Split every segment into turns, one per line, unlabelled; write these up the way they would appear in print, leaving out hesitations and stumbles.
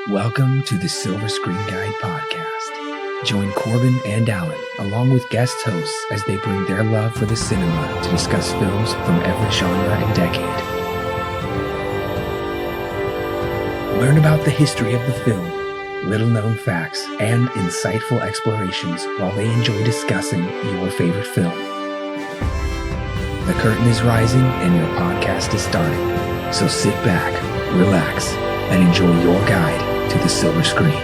Welcome to the Silver Screen Guide podcast. Join Corbin and Allen, along with guest hosts, as they bring their love for the cinema to discuss films from every genre and decade. Learn about the history of the film, little-known facts, and insightful explorations while they enjoy discussing your favorite film. The curtain is rising and your podcast is starting, so sit back, relax, and enjoy your guide to the silver screen.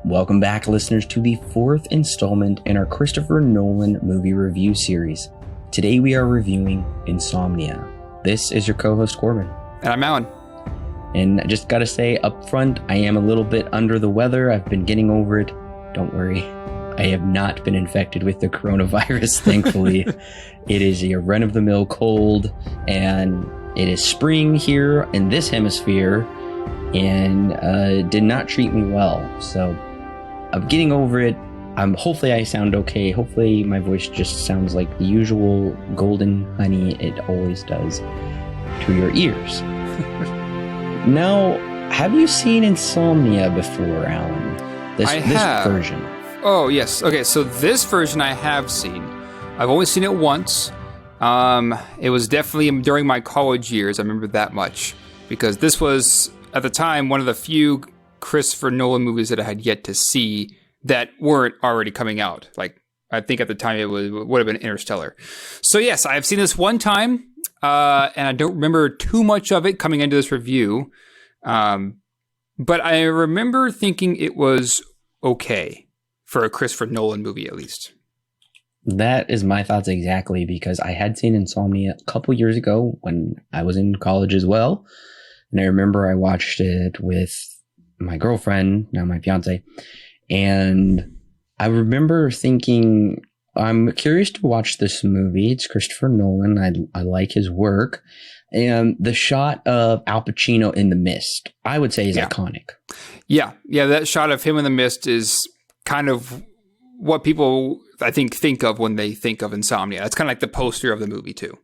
Welcome back, listeners, to the fourth installment in our Christopher Nolan movie review series. Today we are reviewing Insomnia. This is your co-host Corbin.
And I'm Allen.
And I just gotta say up front, I am a little bit under the weather. I've been getting over it. Don't worry. I have not been infected with the coronavirus, thankfully. It is a run-of-the-mill cold, and it is spring here in this hemisphere, and did not treat me well. So I'm getting over it. Hopefully I sound okay. Hopefully my voice just sounds like the usual golden honey it always does to your ears. Now, have you seen Insomnia before, Alan? This version.
Oh, yes. Okay, so this version I have seen. I've only seen it once. It was definitely during my college years. I remember that much. Because this was, at the time, one of the few Christopher Nolan movies that I had yet to see that weren't already coming out. Like, I think at the time it would have been Interstellar. So yes, I've seen this one time, and I don't remember too much of it coming into this review. But I remember thinking it was okay for a Christopher Nolan movie, at least.
That is my thoughts exactly, because I had seen Insomnia a couple years ago when I was in college as well. And I remember I watched it with my girlfriend, now my fiance. And I remember thinking, I'm curious to watch this movie. It's Christopher Nolan. I like his work. And the shot of Al Pacino in the mist, I would say, is iconic.
Yeah, that shot of him in the mist is kind of what people, I think of when they think of Insomnia. That's kind of like the poster of the movie, too.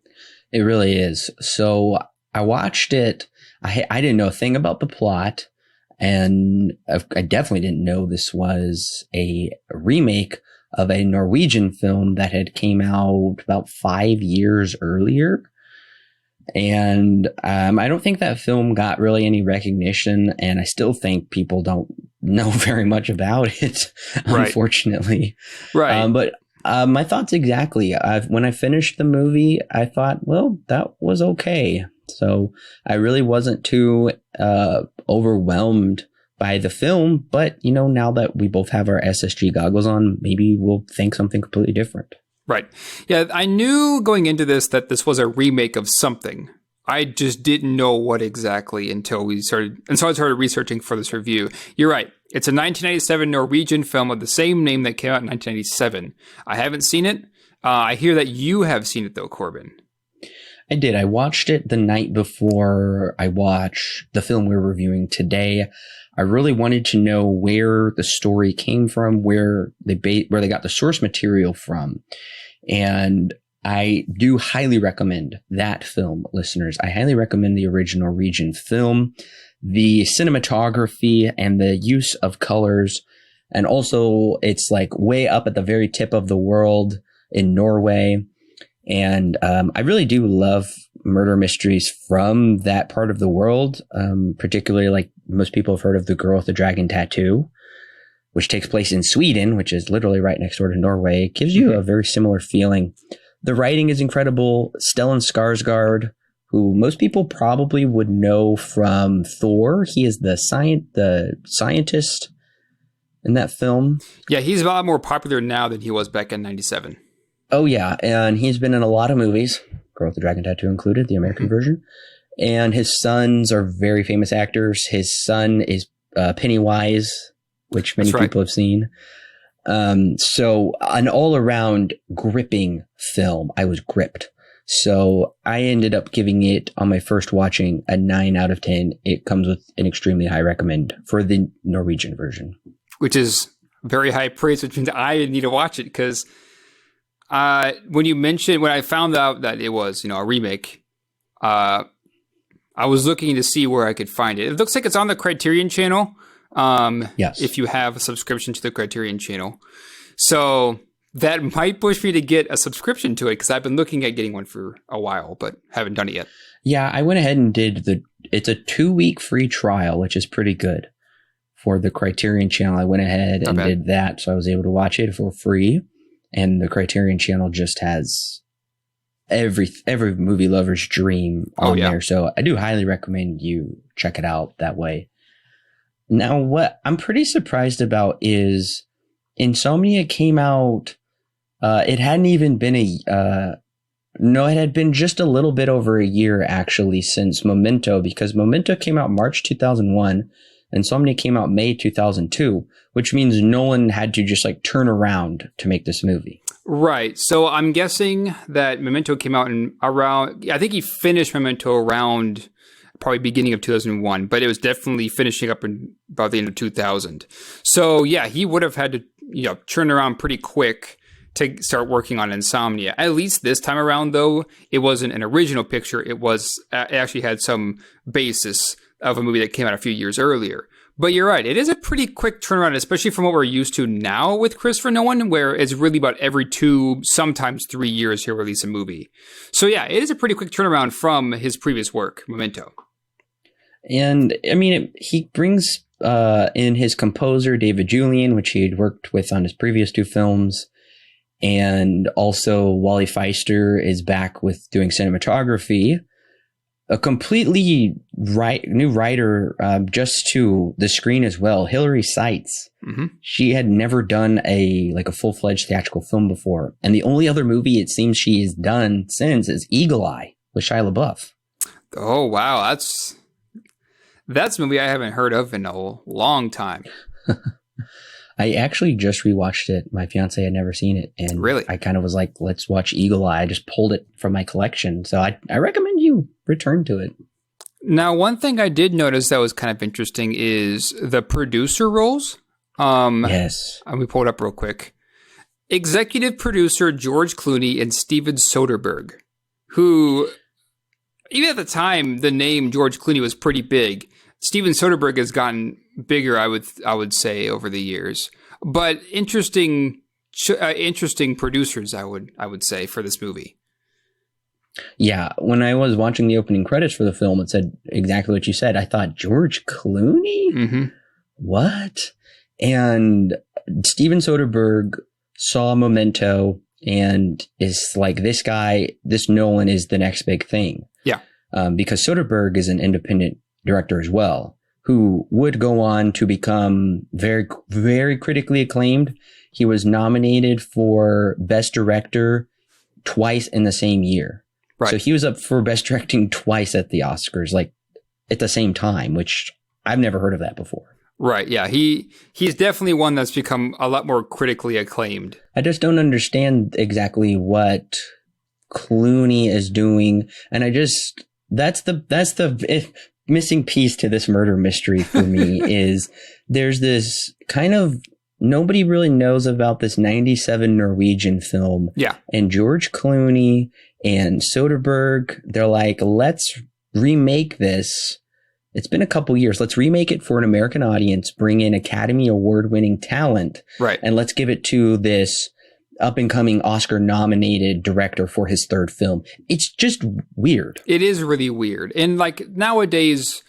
It really is. So I watched it. I didn't know a thing about the plot, and I definitely didn't know this was a remake of a Norwegian film that had came out about 5 years earlier. And I don't think that film got really any recognition, and I still think people don't know very much about it, unfortunately.
Right.
But my thoughts exactly. When I finished the movie, I thought, well, that was okay. So I really wasn't too overwhelmed by the film. But, now that we both have our SSG goggles on, maybe we'll think something completely different.
Right. Yeah, I knew going into this that this was a remake of something. I just didn't know what exactly until I started researching for this review. You're right. It's a 1997 Norwegian film of the same name that came out in 1997. I haven't seen it. I hear that you have seen it, though, Corbin.
I did. I watched it the night before I watched the film we're reviewing today. I really wanted to know where the story came from, where they got the source material from. And I do highly recommend that film, listeners. I highly recommend the original Norwegian film. The cinematography and the use of colors. And also, it's like way up at the very tip of the world in Norway. And I really do love murder mysteries from that part of the world, particularly like most people have heard of The Girl with the Dragon Tattoo, which takes place in Sweden, which is literally right next door to Norway. It gives you a very similar feeling. The writing is incredible. Stellan Skarsgård, who most people probably would know from Thor. He is the scientist in that film.
Yeah, he's a lot more popular now than he was back in 97.
Oh, yeah. And he's been in a lot of movies, Girl with the Dragon Tattoo included, the American version. And his sons are very famous actors. His son is Pennywise, which many people have seen. So an all-around gripping film. I was gripped. So I ended up giving it, on my first watching, a 9 out of 10. It comes with an extremely high recommend for the Norwegian version.
Which is very high praise, which means I need to watch it, because when I found out that it was, a remake, I I was looking to see where I could find it. It looks like it's on the Criterion channel.
Yes.
If you have a subscription to the Criterion channel. So that might push me to get a subscription to it because I've been looking at getting one for a while, but haven't done it yet.
Yeah, I went ahead and it's a 2-week free trial, which is pretty good for the Criterion channel. I went ahead and did that. So I was able to watch it for free. And the Criterion channel just has every movie lover's dream on there. So I do highly recommend you check it out that way. Now, what I'm pretty surprised about is Insomnia came out. It hadn't even been it had been just a little bit over a year actually since Memento, because Memento came out March 2001. Insomnia came out May 2002, which means Nolan had to just like turn around to make this movie.
Right. So I'm guessing that Memento came out in around, I think he finished Memento around probably beginning of 2001, but it was definitely finishing up in about the end of 2000. So yeah, he would have had to, turn around pretty quick to start working on Insomnia. At least this time around, though, it wasn't an original picture. It actually had some basis of a movie that came out a few years earlier. But you're right. It is a pretty quick turnaround, especially from what we're used to now with Christopher Nolan, where it's really about every 2, sometimes 3 years he'll release a movie. So yeah, it is a pretty quick turnaround from his previous work, Memento.
And I mean, he brings in his composer, David Julian, which he had worked with on his previous 2 films. And also Wally Feister is back with doing cinematography. A completely new writer just to the screen as well, Hilary Seitz. Mm-hmm. She had never done a full-fledged theatrical film before. And the only other movie it seems she has done since is Eagle Eye with Shia LaBeouf.
Oh, wow. That's a movie I haven't heard of in a long time.
I actually just rewatched it. My fiance had never seen it. And
really?
I kind of was like, let's watch Eagle Eye. I just pulled it from my collection. So I recommend you return to it.
Now, one thing I did notice that was kind of interesting is the producer roles.
Yes.
Let me pull it up real quick. Executive producer George Clooney and Steven Soderbergh, who, even at the time, the name George Clooney was pretty big. Steven Soderbergh has gotten bigger, I would say, over the years. But interesting producers, I would say, for this movie.
Yeah, when I was watching the opening credits for the film, it said exactly what you said. I thought, George Clooney?
Mm-hmm.
What? And Steven Soderbergh saw Memento and is like, this Nolan is the next big thing.
Yeah.
Because Soderbergh is an independent director as well, who would go on to become very, very critically acclaimed. He was nominated for Best Director twice in the same year. Right. So he was up for Best Directing twice at the Oscars, like at the same time, which I've never heard of that before.
Right. Yeah. He's definitely one that's become a lot more critically acclaimed.
I just don't understand exactly what Clooney is doing. And that's the missing piece to this murder mystery for me is there's this kind of, nobody really knows about this 97 Norwegian film.
Yeah.
And George Clooney and Soderbergh, they're like, let's remake this. It's been a couple years. Let's remake it for an American audience, bring in Academy Award winning talent.
Right.
And let's give it to this up and coming Oscar nominated director for his 3rd film. It's just weird.
It is really weird. And like nowadays,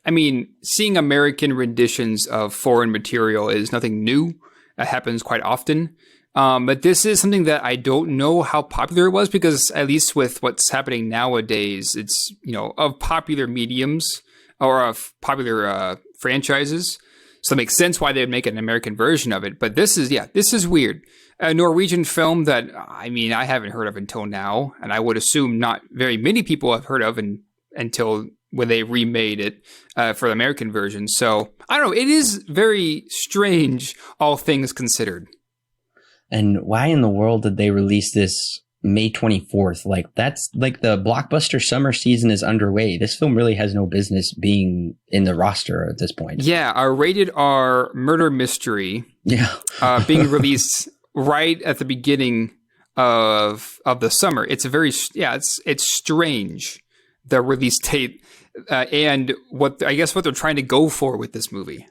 I mean, seeing American renditions of foreign material is nothing new. It happens quite often. But this is something that I don't know how popular it was, because at least with what's happening nowadays, it's, of popular mediums or of popular franchises. So it makes sense why they would make an American version of it. But this is weird. A Norwegian film that, I mean, I haven't heard of until now. And I would assume not very many people have heard of until when they remade it for the American version. So I don't know. It is very strange, all things considered.
And why in the world did they release this May 24th? Like, that's like the blockbuster summer season is underway. This film really has no business being in the roster at this point.
Yeah, our rated R murder mystery.
Yeah.
Being released right at the beginning of the summer. It's it's strange, the release date and what they're trying to go for with this movie.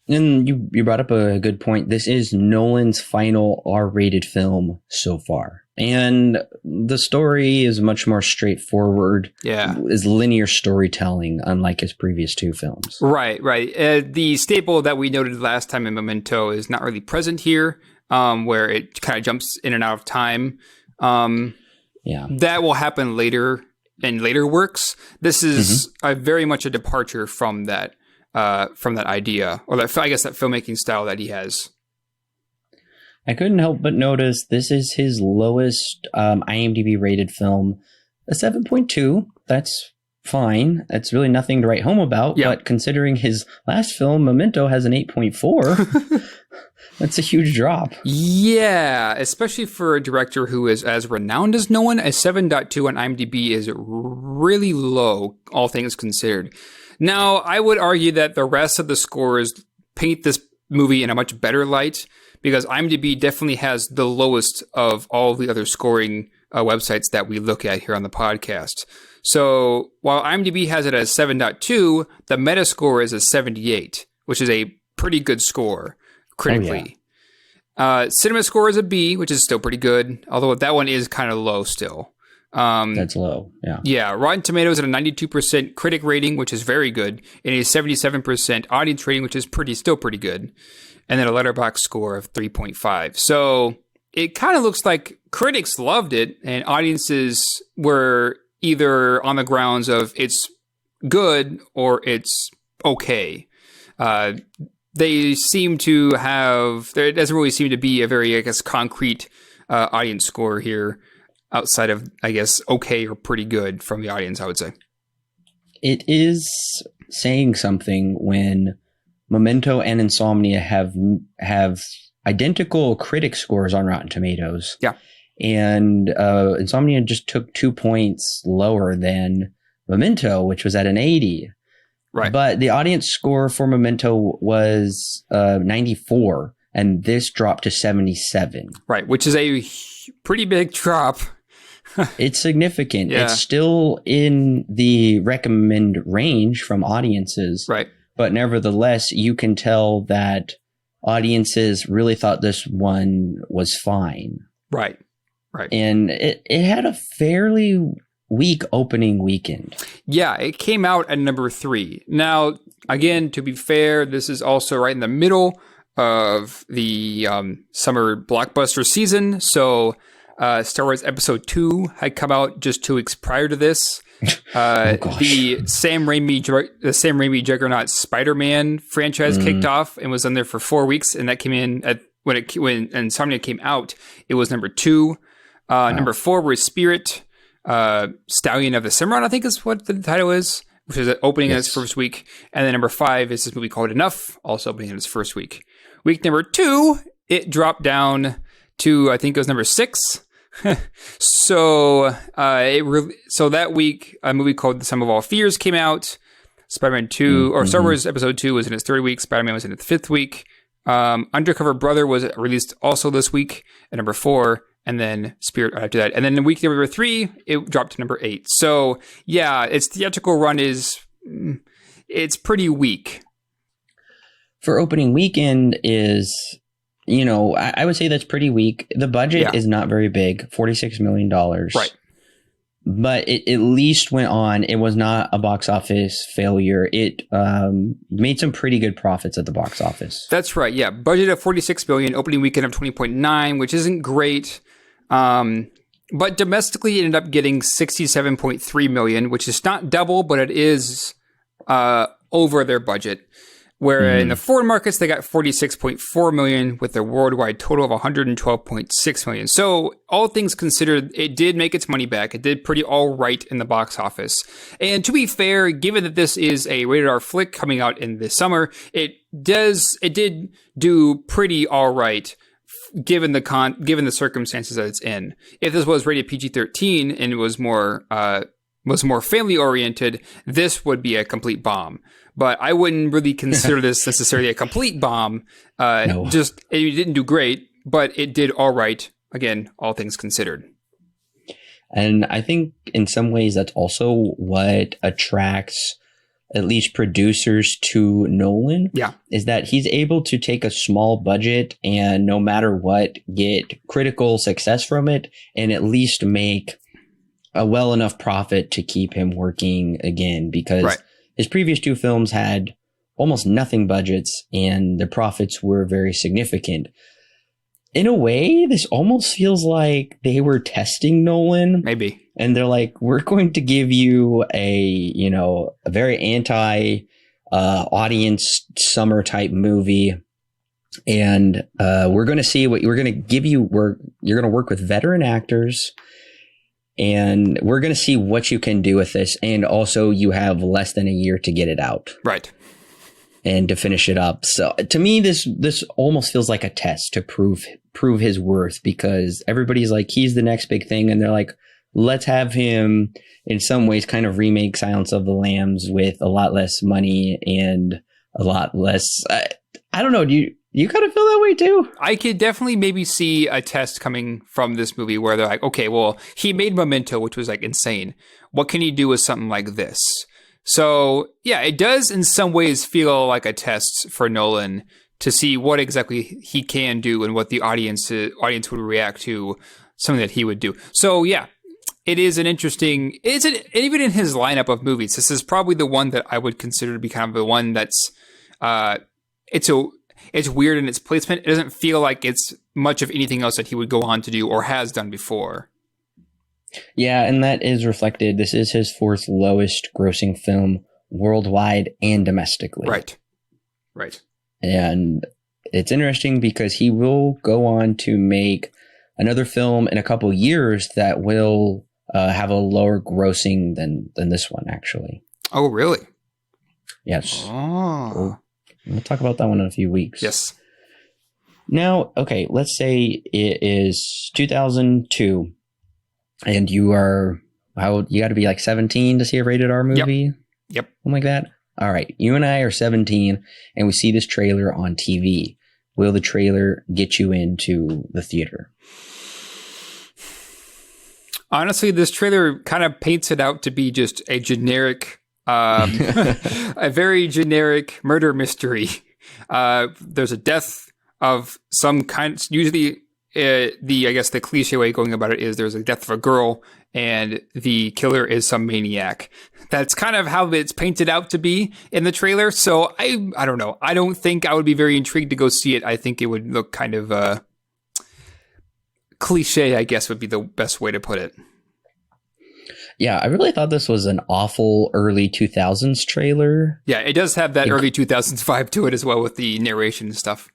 And you brought up a good point. This is Nolan's final R-rated film so far. And the story is much more straightforward.
Yeah.
Is linear storytelling, unlike his previous two films.
Right. The staple that we noted last time in Memento is not really present here, where it kind of jumps in and out of time. That will happen later in later works. This is very much a departure from that idea, or that filmmaking style that he has.
I couldn't help but notice this is his lowest IMDb rated film, a 7.2. That's fine. That's really nothing to write home about. Yeah. But considering his last film, Memento, has an 8.4, that's a huge drop. Yeah,
especially for a director who is as renowned as Nolan. A 7.2 on IMDb is really low, all things considered. Now, I would argue that the rest of the scores paint this movie in a much better light, because IMDb definitely has the lowest of all the other scoring websites that we look at here on the podcast. So while IMDb has it as 7.2, the Metascore is a 78, which is a pretty good score critically. Oh, yeah. Cinema Score is a B, which is still pretty good, although that one is kind of low still.
That's low, yeah.
Yeah, Rotten Tomatoes at a 92% critic rating, which is very good, and a 77% audience rating, which is still pretty good, and then a Letterboxd score of 3.5. So it kind of looks like critics loved it, and audiences were either on the grounds of it's good or it's okay. They seem to have, there doesn't really seem to be a very, concrete audience score here, outside of, okay or pretty good from the audience, I would say.
It is saying something when Memento and Insomnia have identical critic scores on Rotten Tomatoes.
Yeah.
And Insomnia just took 2 points lower than Memento, which was at an 80.
Right.
But the audience score for Memento was 94, and this dropped to 77.
Right, which is a pretty big drop.
It's significant.
Yeah.
It's still in the recommend range from audiences.
Right.
But nevertheless, you can tell that audiences really thought this one was fine.
Right.
And it had a fairly weak opening weekend.
Yeah, it came out at number 3. Now, again, to be fair, this is also right in the middle of the summer blockbuster season. So Star Wars Episode 2 had come out just 2 weeks prior to this. The Sam Raimi Juggernaut Spider-Man franchise kicked off and was on there for 4 weeks, and that came in when Insomnia came out. It was number 2. Number 4 was Spirit, Stallion of the Cimarron, I think is what the title is, which is opening in its first week. And then number 5 is this movie called Enough, also opening in its first week. Week number 2, it dropped down to, I think it was number 6. So that week, a movie called The Sum of All Fears came out. Spider-Man 2, or Star Wars Episode 2 was in its 3rd week. Spider-Man was in its 5th week. Undercover Brother was released also this week at number 4, and then Spirit after that. And then in week number 3, it dropped to number 8. So yeah, its theatrical run it's pretty weak.
For opening weekend is, I would say that's pretty weak. The budget is not very big, $46 million.
Right.
But it at least went on. It was not a box office failure. It made some pretty good profits at the box office.
That's right. Yeah. Budget of $46 million, opening weekend of 20.9, which isn't great. But domestically it ended up getting $67.3 million, which is not double, but it is over their budget. Where in the foreign markets, they got $46.4 million with a worldwide total of $112.6 million. So all things considered, it did make its money back. It did pretty all right in the box office. And to be fair, given that this is a rated R flick coming out in the summer, it did do pretty all right given the circumstances that it's in. If this was rated PG-13 and it was more family oriented, this would be a complete bomb. But I wouldn't really consider this necessarily a complete bomb. No. Just, it didn't do great, but it did all right. Again, all things considered.
And I think in some ways that's also what attracts at least producers to Nolan.
Yeah.
Is that he's able to take a small budget and no matter what, get critical success from it and at least make a well enough profit to keep him working again, because his previous two films had almost nothing budgets and the profits were very significant. In a way, this almost feels like they were testing Nolan.
Maybe.
And they're like, we're going to give you a very audience summer type movie. And we're going to see what we're going to give you. You're going to work with veteran actors and we're going to see what you can do with this. And also you have less than a year to get it out.
Right.
And to finish it up. So to me, this almost feels like a test to prove his worth, because everybody's like, he's the next big thing. And they're like, let's have him in some ways kind of remake Silence of the Lambs with a lot less money and a lot less. I don't know. Do you kind of feel that way too?
I could definitely maybe see a test coming from this movie where they're like, okay, well, he made Memento, which was like insane. What can he do with something like this? So yeah, it does in some ways feel like a test for Nolan to see what exactly he can do and what the audience would react to something that he would do. So yeah, it is an interesting, even in his lineup of movies, this is probably the one that I would consider to be kind of the one that's, it's weird in its placement. It doesn't feel like it's much of anything else that he would go on to do or has done before.
Yeah, and that is reflected. This is his fourth lowest grossing film worldwide and domestically.
Right.
And it's interesting because he will go on to make another film in a couple years that will have a lower grossing than this one, actually.
Oh, really?
Yes.
Oh.
We'll talk about that one in a few weeks.
Yes.
Now, okay, let's say it is 2002. And you got to be like 17 to see a rated R movie?
Yep.
Something like that? All right. You and I are 17 and we see this trailer on TV. Will the trailer get you into the theater?
Honestly, this trailer kind of paints it out to be just a generic, a very generic murder mystery. There's a death of some kind, usually the cliche way of going about it is there's a death of a girl and the killer is some maniac. That's kind of how it's painted out to be in the trailer. So I don't know. I don't think I would be very intrigued to go see it. I think it would look kind of cliche, I guess would be the best way to put it.
Yeah, I really thought this was an awful early 2000s trailer.
Yeah, it does have that early 2000s vibe to it as well with the narration and stuff.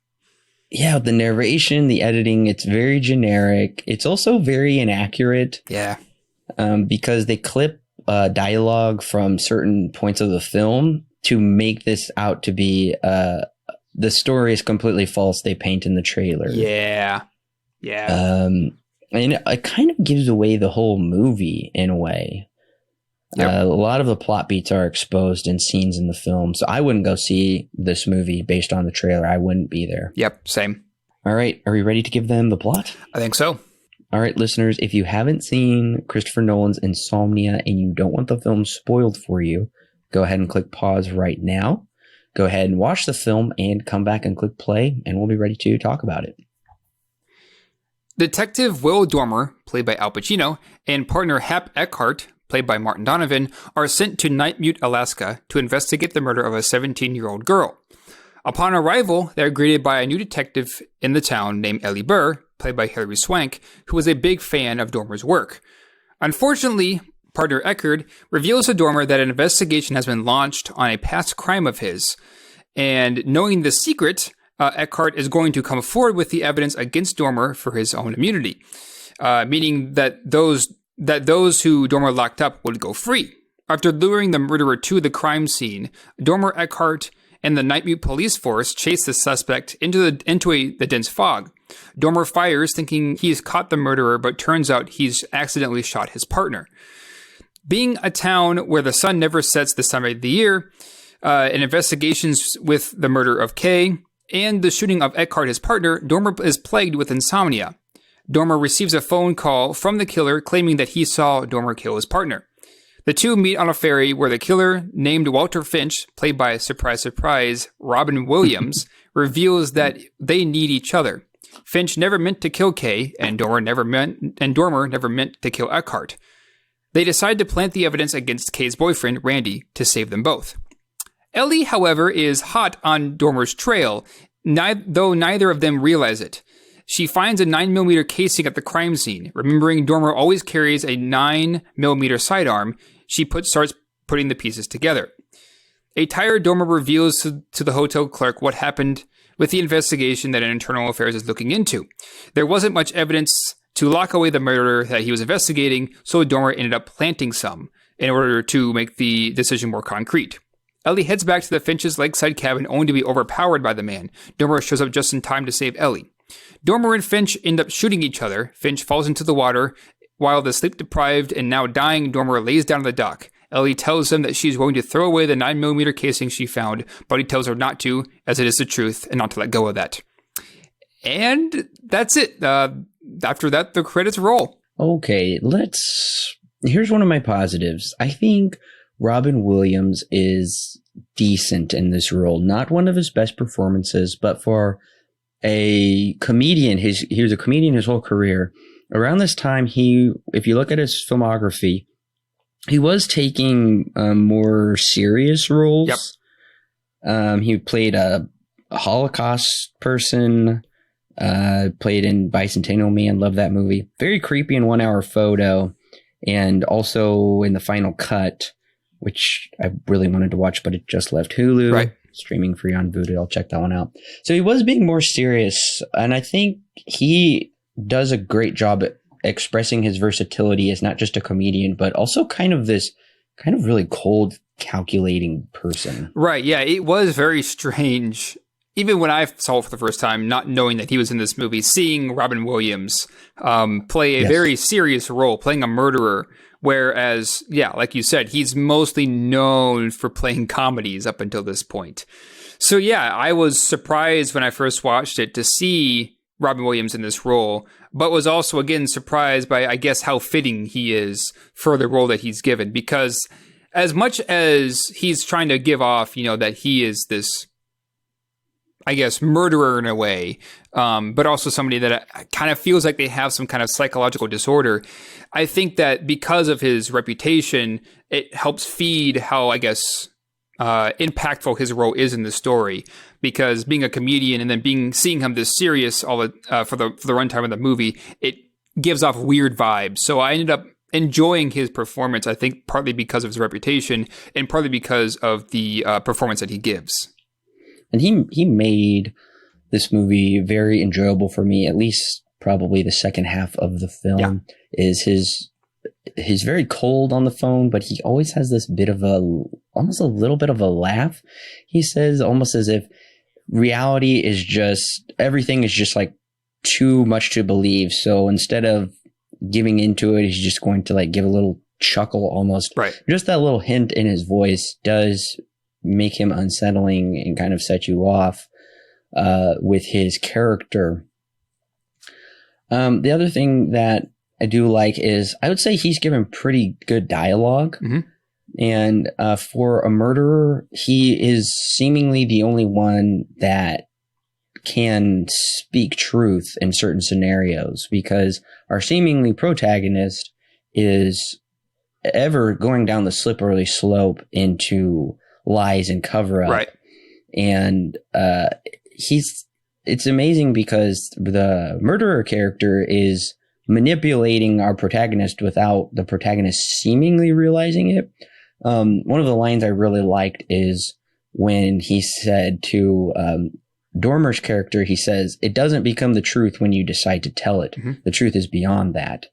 Yeah, the narration, the editing, it's very generic. It's also very inaccurate.
Yeah.
Because they clip dialogue from certain points of the film to make this out to be the story is completely false. They paint in the trailer.
Yeah.
And it kind of gives away the whole movie in a way. Yep. A lot of the plot beats are exposed in scenes in the film. So I wouldn't go see this movie based on the trailer. I wouldn't be there.
Yep, same.
All right. Are we ready to give them the plot?
I think so.
All right, listeners, if you haven't seen Christopher Nolan's Insomnia and you don't want the film spoiled for you, go ahead and click pause right now. Go ahead and watch the film and come back and click play, and we'll be ready to talk about it.
Detective Will Dormer, played by Al Pacino, and partner Hap Eckhart, played by Martin Donovan, are sent to Night Mute, Alaska to investigate the murder of a 17-year-old girl. Upon arrival, they are greeted by a new detective in the town named Ellie Burr, played by Hilary Swank, who was a big fan of Dormer's work. Unfortunately, partner Eckhart reveals to Dormer that an investigation has been launched on a past crime of his, and knowing the secret, Eckhart is going to come forward with the evidence against Dormer for his own immunity, meaning that those who Dormer locked up would go free. After luring the murderer to the crime scene, Dormer, Eckhart, and the Night Mute police force chase the suspect into the dense fog. Dormer fires, thinking he's caught the murderer, but turns out he's accidentally shot his partner. Being a town where the sun never sets this time of the year, and investigations with the murder of Kay and the shooting of Eckhart, his partner, Dormer is plagued with insomnia. Dormer receives a phone call from the killer claiming that he saw Dormer kill his partner. The two meet on a ferry where the killer, named Walter Finch, played by, surprise, surprise, Robin Williams, reveals that they need each other. Finch never meant to kill Kay, and Dormer never meant to kill Eckhart. They decide to plant the evidence against Kay's boyfriend, Randy, to save them both. Ellie, however, is hot on Dormer's trail, though neither of them realize it. She finds a 9mm casing at the crime scene. Remembering Dormer always carries a 9mm sidearm, she starts putting the pieces together. A tired Dormer reveals to the hotel clerk what happened with the investigation that Internal Affairs is looking into. There wasn't much evidence to lock away the murder that he was investigating, so Dormer ended up planting some in order to make the decision more concrete. Ellie heads back to the Finch's lakeside cabin only to be overpowered by the man. Dormer shows up just in time to save Ellie. Dormer and Finch end up shooting each other. Finch falls into the water, while the sleep-deprived and now dying Dormer lays down on the dock. Ellie tells him that she's going to throw away the 9mm casing she found, but he tells her not to, as it is the truth, and not to let go of that. And that's it. After that, the credits roll.
Okay, here's one of my positives. I think Robin Williams is decent in this role. Not one of his best performances, but for a comedian, he was a comedian his whole career. Around this time, if you look at his filmography, he was taking more serious roles. Yep. He played a Holocaust person, played in Bicentennial Man, love that movie. Very creepy in 1 Hour Photo, and also in The Final Cut, which I really wanted to watch, but it just left Hulu.
Right.
Streaming free on Vudu. I'll check that one out. So he was being more serious, and I think he does a great job at expressing his versatility as not just a comedian, but also kind of really cold, calculating person.
Right, yeah, it was very strange. Even when I saw it for the first time, not knowing that he was in this movie, seeing Robin Williams play a very serious role, playing a murderer, whereas, yeah, like you said, he's mostly known for playing comedies up until this point. So yeah, I was surprised when I first watched it to see Robin Williams in this role, but was also, again, surprised by, I guess, how fitting he is for the role that he's given. Because as much as he's trying to give off, that he is this, I guess, murderer in a way, but also somebody that kind of feels like they have some kind of psychological disorder. I think that because of his reputation, it helps feed how, I guess, impactful his role is in the story. Because being a comedian and then seeing him this serious for the runtime of the movie, it gives off weird vibes. So I ended up enjoying his performance. I think partly because of his reputation and partly because of the performance that he gives.
And he made this movie very enjoyable for me. At least probably the second half of the film is he's very cold on the phone, but he always has this almost a little bit of a laugh. He says almost as if reality is everything is just like too much to believe. So instead of giving into it, he's just going to like give a little chuckle almost.
Right. Just
that little hint in his voice does make him unsettling and kind of set you off with his character. The other thing that I do like is I would say he's given pretty good dialogue. Mm-hmm. And for a murderer, he is seemingly the only one that can speak truth in certain scenarios, because our seemingly protagonist is ever going down the slippery slope into lies and cover up.
Right.
And it's amazing because the murderer character is manipulating our protagonist without the protagonist seemingly realizing it. One of the lines I really liked is when he said to Dormer's character, he says, "It doesn't become the truth when you decide to tell it. Mm-hmm. The truth is beyond that."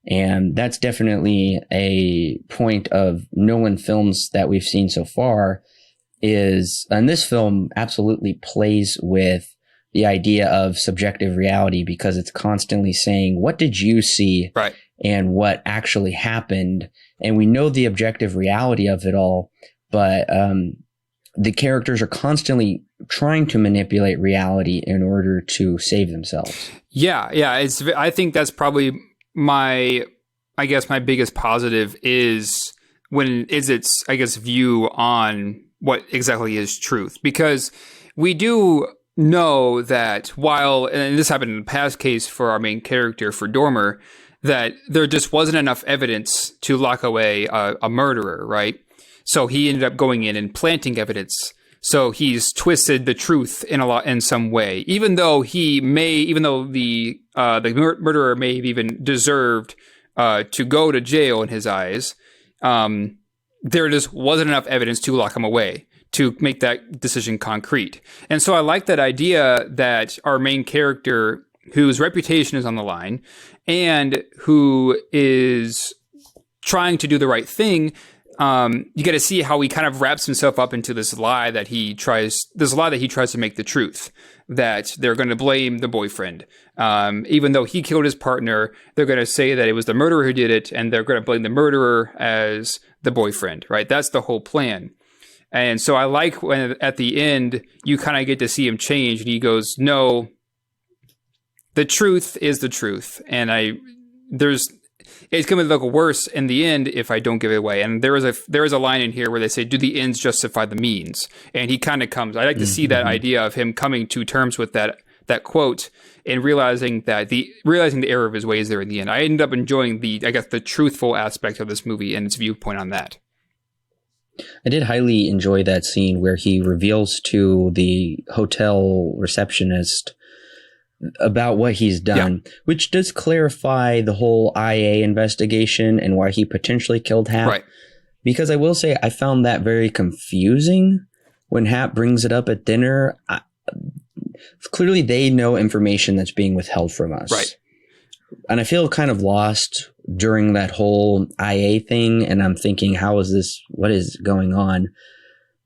And that's definitely a point of Nolan films that we've seen so far and this film absolutely plays with the idea of subjective reality, because it's constantly saying, what did you see?
Right.
And what actually happened? And we know the objective reality of it all, but the characters are constantly trying to manipulate reality in order to save themselves.
Yeah. I think that's probably my biggest positive is its, I guess, view on what exactly is truth. Because we do know that while, and this happened in the past case for our main character, for Dormer, that there just wasn't enough evidence to lock away a murderer, right? So he ended up going in and planting evidence. So he's twisted the truth in some way, even though the murderer may have even deserved to go to jail in his eyes. There just wasn't enough evidence to lock him away, to make that decision concrete. And so I like that idea that our main character, whose reputation is on the line and who is trying to do the right thing, you get to see how he kind of wraps himself up into this lie that he tries to make the truth, that they're going to blame the boyfriend. Even though he killed his partner, they're going to say that it was the murderer who did it, and they're going to blame the murderer as the boyfriend, right? That's the whole plan. And so I like when at the end, you kind of get to see him change, and he goes, no, the truth is the truth. And it's going to look worse in the end if I don't give it away. And there is a line in here where they say, do the ends justify the means? And he kind of comes, I like to see that idea of him coming to terms with that quote and realizing the error of his ways there in the end. I ended up enjoying the truthful aspect of this movie and its viewpoint on that.
I did highly enjoy that scene where he reveals to the hotel receptionist about what he's done, which does clarify the whole IA investigation and why he potentially killed Hap.
Right.
Because I will say I found that very confusing when Hap brings it up at dinner. Clearly they know information that's being withheld from us.
Right.
And I feel kind of lost during that whole IA thing. And I'm thinking, what is going on?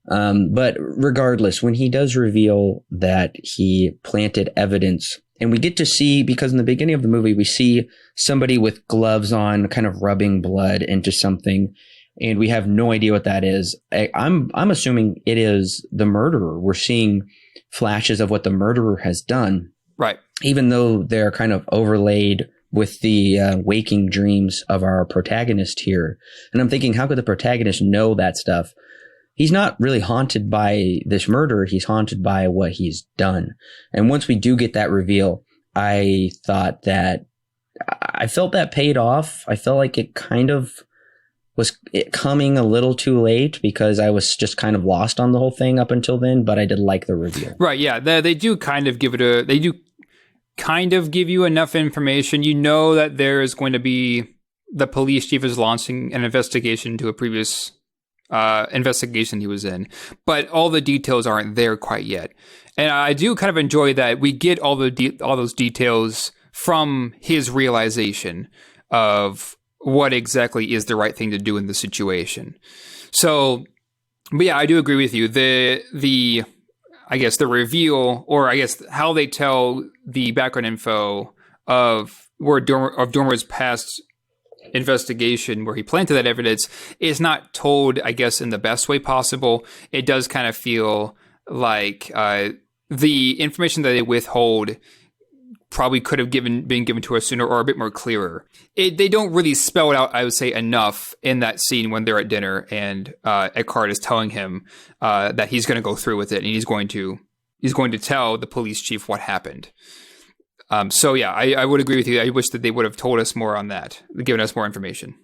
But regardless, when he does reveal that he planted evidence, and we get to see, because in the beginning of the movie, we see somebody with gloves on kind of rubbing blood into something, and we have no idea what that is. I'm assuming it is the murderer. We're seeing flashes of what the murderer has done.
Right.
Even though they're kind of overlaid with the waking dreams of our protagonist here. And I'm thinking, how could the protagonist know that stuff? He's not really haunted by this murder. He's haunted by what he's done. And once we do get that reveal, I felt that paid off. I felt like it kind of was coming a little too late because I was just kind of lost on the whole thing up until then, but I did like the reveal.
Right. Yeah. They do kind of give you enough information. You know that there is going to be, the police chief is launching an investigation into a previous investigation he was in, but all the details aren't there quite yet. And I do kind of enjoy that we get all those details from his realization of what exactly is the right thing to do in the situation. So, but yeah, I do agree with you. The reveal, or I guess how they tell the background info of Dormer's past investigation where he planted that evidence is not told, I guess, in the best way possible. It does kind of feel like the information that they withhold probably could have been given to us sooner, or a bit more clearer. They don't really spell it out, I would say, enough in that scene when they're at dinner and Eckhart is telling him that he's going to go through with it and he's going to tell the police chief what happened. So yeah, I would agree with you. I wish that they would have told us more on that, given us more information.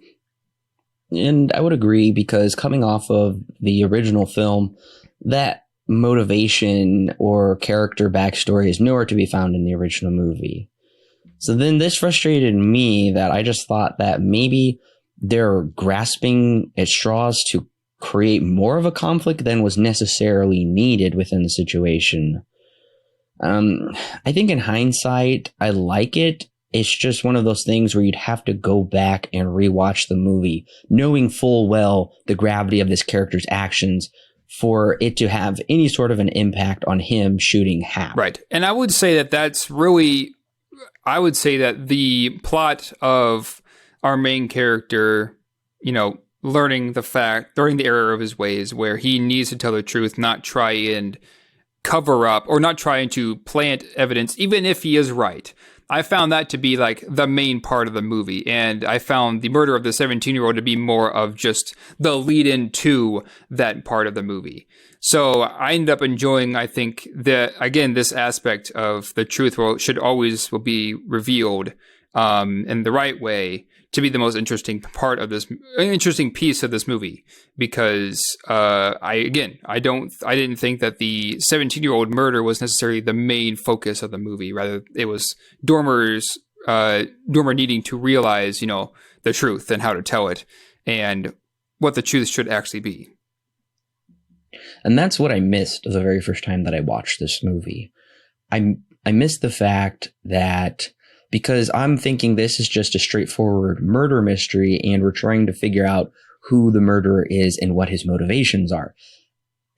And I would agree, because coming off of the original film, that motivation or character backstory is nowhere to be found in the original movie. So then this frustrated me, that I just thought that maybe they're grasping at straws to create more of a conflict than was necessarily needed within the situation. I think in hindsight, I like it. It's just one of those things where you'd have to go back and rewatch the movie, knowing full well the gravity of this character's actions for it to have any sort of an impact on him shooting Hap.
Right. And I would say that the plot of our main character, learning the error of his ways, where he needs to tell the truth, not try and cover up or not trying to plant evidence, even if he is right. I found that to be like the main part of the movie. And I found the murder of the 17-year-old to be more of just the lead into that part of the movie. So I ended up enjoying, I think, this aspect of the truth will be revealed in the right way to be the most interesting piece of this movie, because I didn't think that the 17-year-old murder was necessarily the main focus of the movie. Rather, it was Dormer needing to realize, the truth and how to tell it, and what the truth should actually be.
And that's what I missed the very first time that I watched this movie. I missed the fact that, because I'm thinking this is just a straightforward murder mystery and we're trying to figure out who the murderer is and what his motivations are.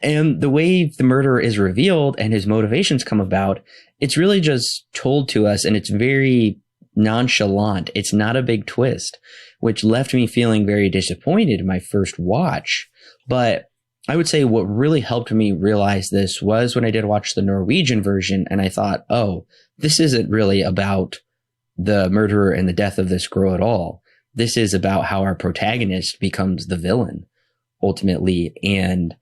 And the way the murderer is revealed and his motivations come about, it's really just told to us, and it's very nonchalant. It's not a big twist, which left me feeling very disappointed in my first watch. But I would say what really helped me realize this was when I did watch the Norwegian version, and I thought, oh, this isn't really about the murderer and the death of this girl at all. This is about how our protagonist becomes the villain ultimately. And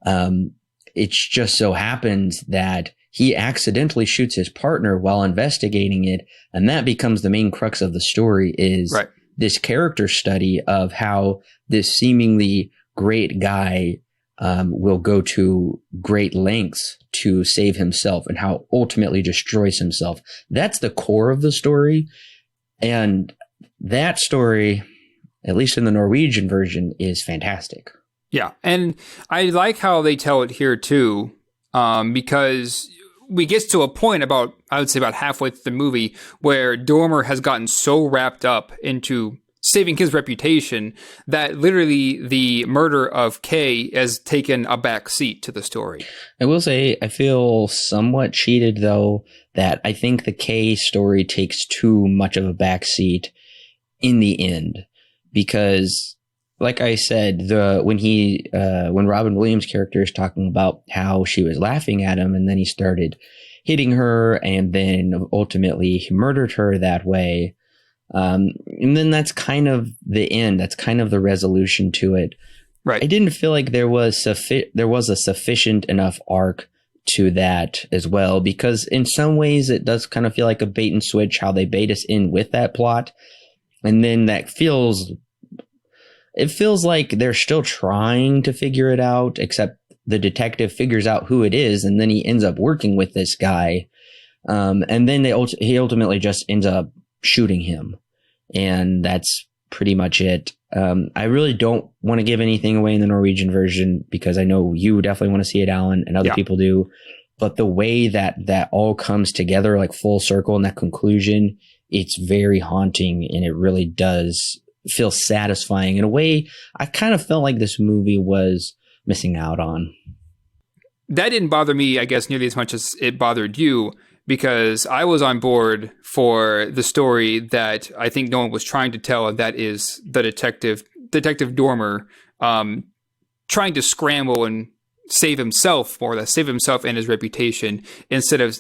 it just so happens that he accidentally shoots his partner while investigating it. And that becomes the main crux of the story, is this character study of how this seemingly great guy will go to great lengths to save himself, and how ultimately destroys himself. That's the core of the story. And that story, at least in the Norwegian version, is fantastic.
Yeah. And I like how they tell it here too, because we get to a point about halfway through the movie where Dormer has gotten so wrapped up into saving his reputation that literally the murder of Kay has taken a back seat to the story.
I will say I feel somewhat cheated, though, that I think the Kay story takes too much of a back seat in the end, because like I said, when Robin Williams' character is talking about how she was laughing at him and then he started hitting her and then ultimately he murdered her that way. And then that's kind of the end. That's kind of the resolution to it.
Right.
I didn't feel like there was a sufficient enough arc to that as well, because in some ways it does kind of feel like a bait and switch, how they bait us in with that plot. And then it feels like they're still trying to figure it out, except the detective figures out who it is. And then he ends up working with this guy. And then he ultimately just ends up shooting him, and that's pretty much it. I really don't want to give anything away in the Norwegian version, because I know you definitely want to see it, Alan, and other people do, but the way that all comes together, like full circle in that conclusion, it's very haunting, and it really does feel satisfying in a way I kind of felt like this movie was missing out on.
That didn't bother me, I guess, nearly as much as it bothered you, because I was on board for the story that I think Nolan was trying to tell, and that is the Detective Dormer trying to scramble and save himself, more or less, save himself and his reputation, instead of,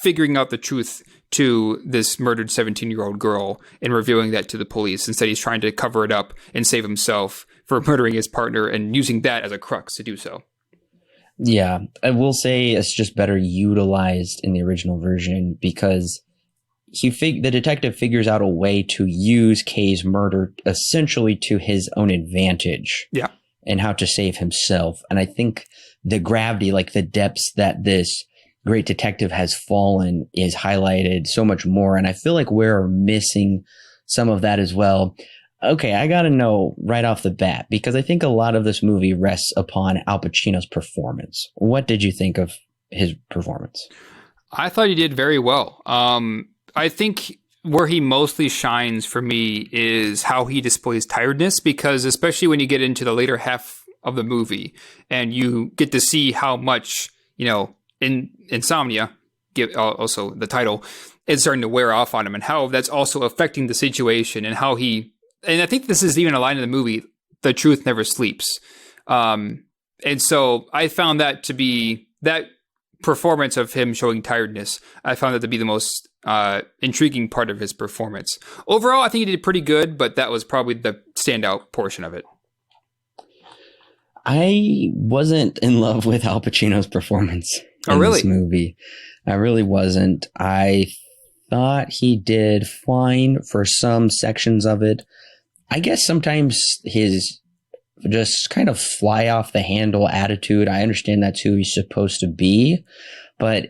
figuring out the truth to this murdered 17-year-old girl and revealing that to the police. Instead, he's trying to cover it up and save himself for murdering his partner and using that as a crux to do so.
Yeah, I will say it's just better utilized in the original version, because the detective figures out a way to use Kay's murder essentially to his own advantage.
Yeah.
And how to save himself. And I think the gravity, like the depths that this great detective has fallen, is highlighted so much more. And I feel like we're missing some of that as well. Okay, I got to know right off the bat, because I think a lot of this movie rests upon Al Pacino's performance. What did you think of his performance?
I thought he did very well. I think where he mostly shines for me is how he displays tiredness, because especially when you get into the later half of the movie and you get to see how much, in Insomnia, also the title, is starting to wear off on him, and how that's also affecting the situation, and how he and I think this is even a line in the movie, the truth never sleeps. And so I found that to be, that performance of him showing tiredness, I found that to be the most intriguing part of his performance. Overall, I think he did pretty good, but that was probably the standout portion of it.
I wasn't in love with Al Pacino's performance in this movie. I really wasn't. I thought he did fine for some sections of it. I guess sometimes his just kind of fly off the handle attitude, I understand that's who he's supposed to be, but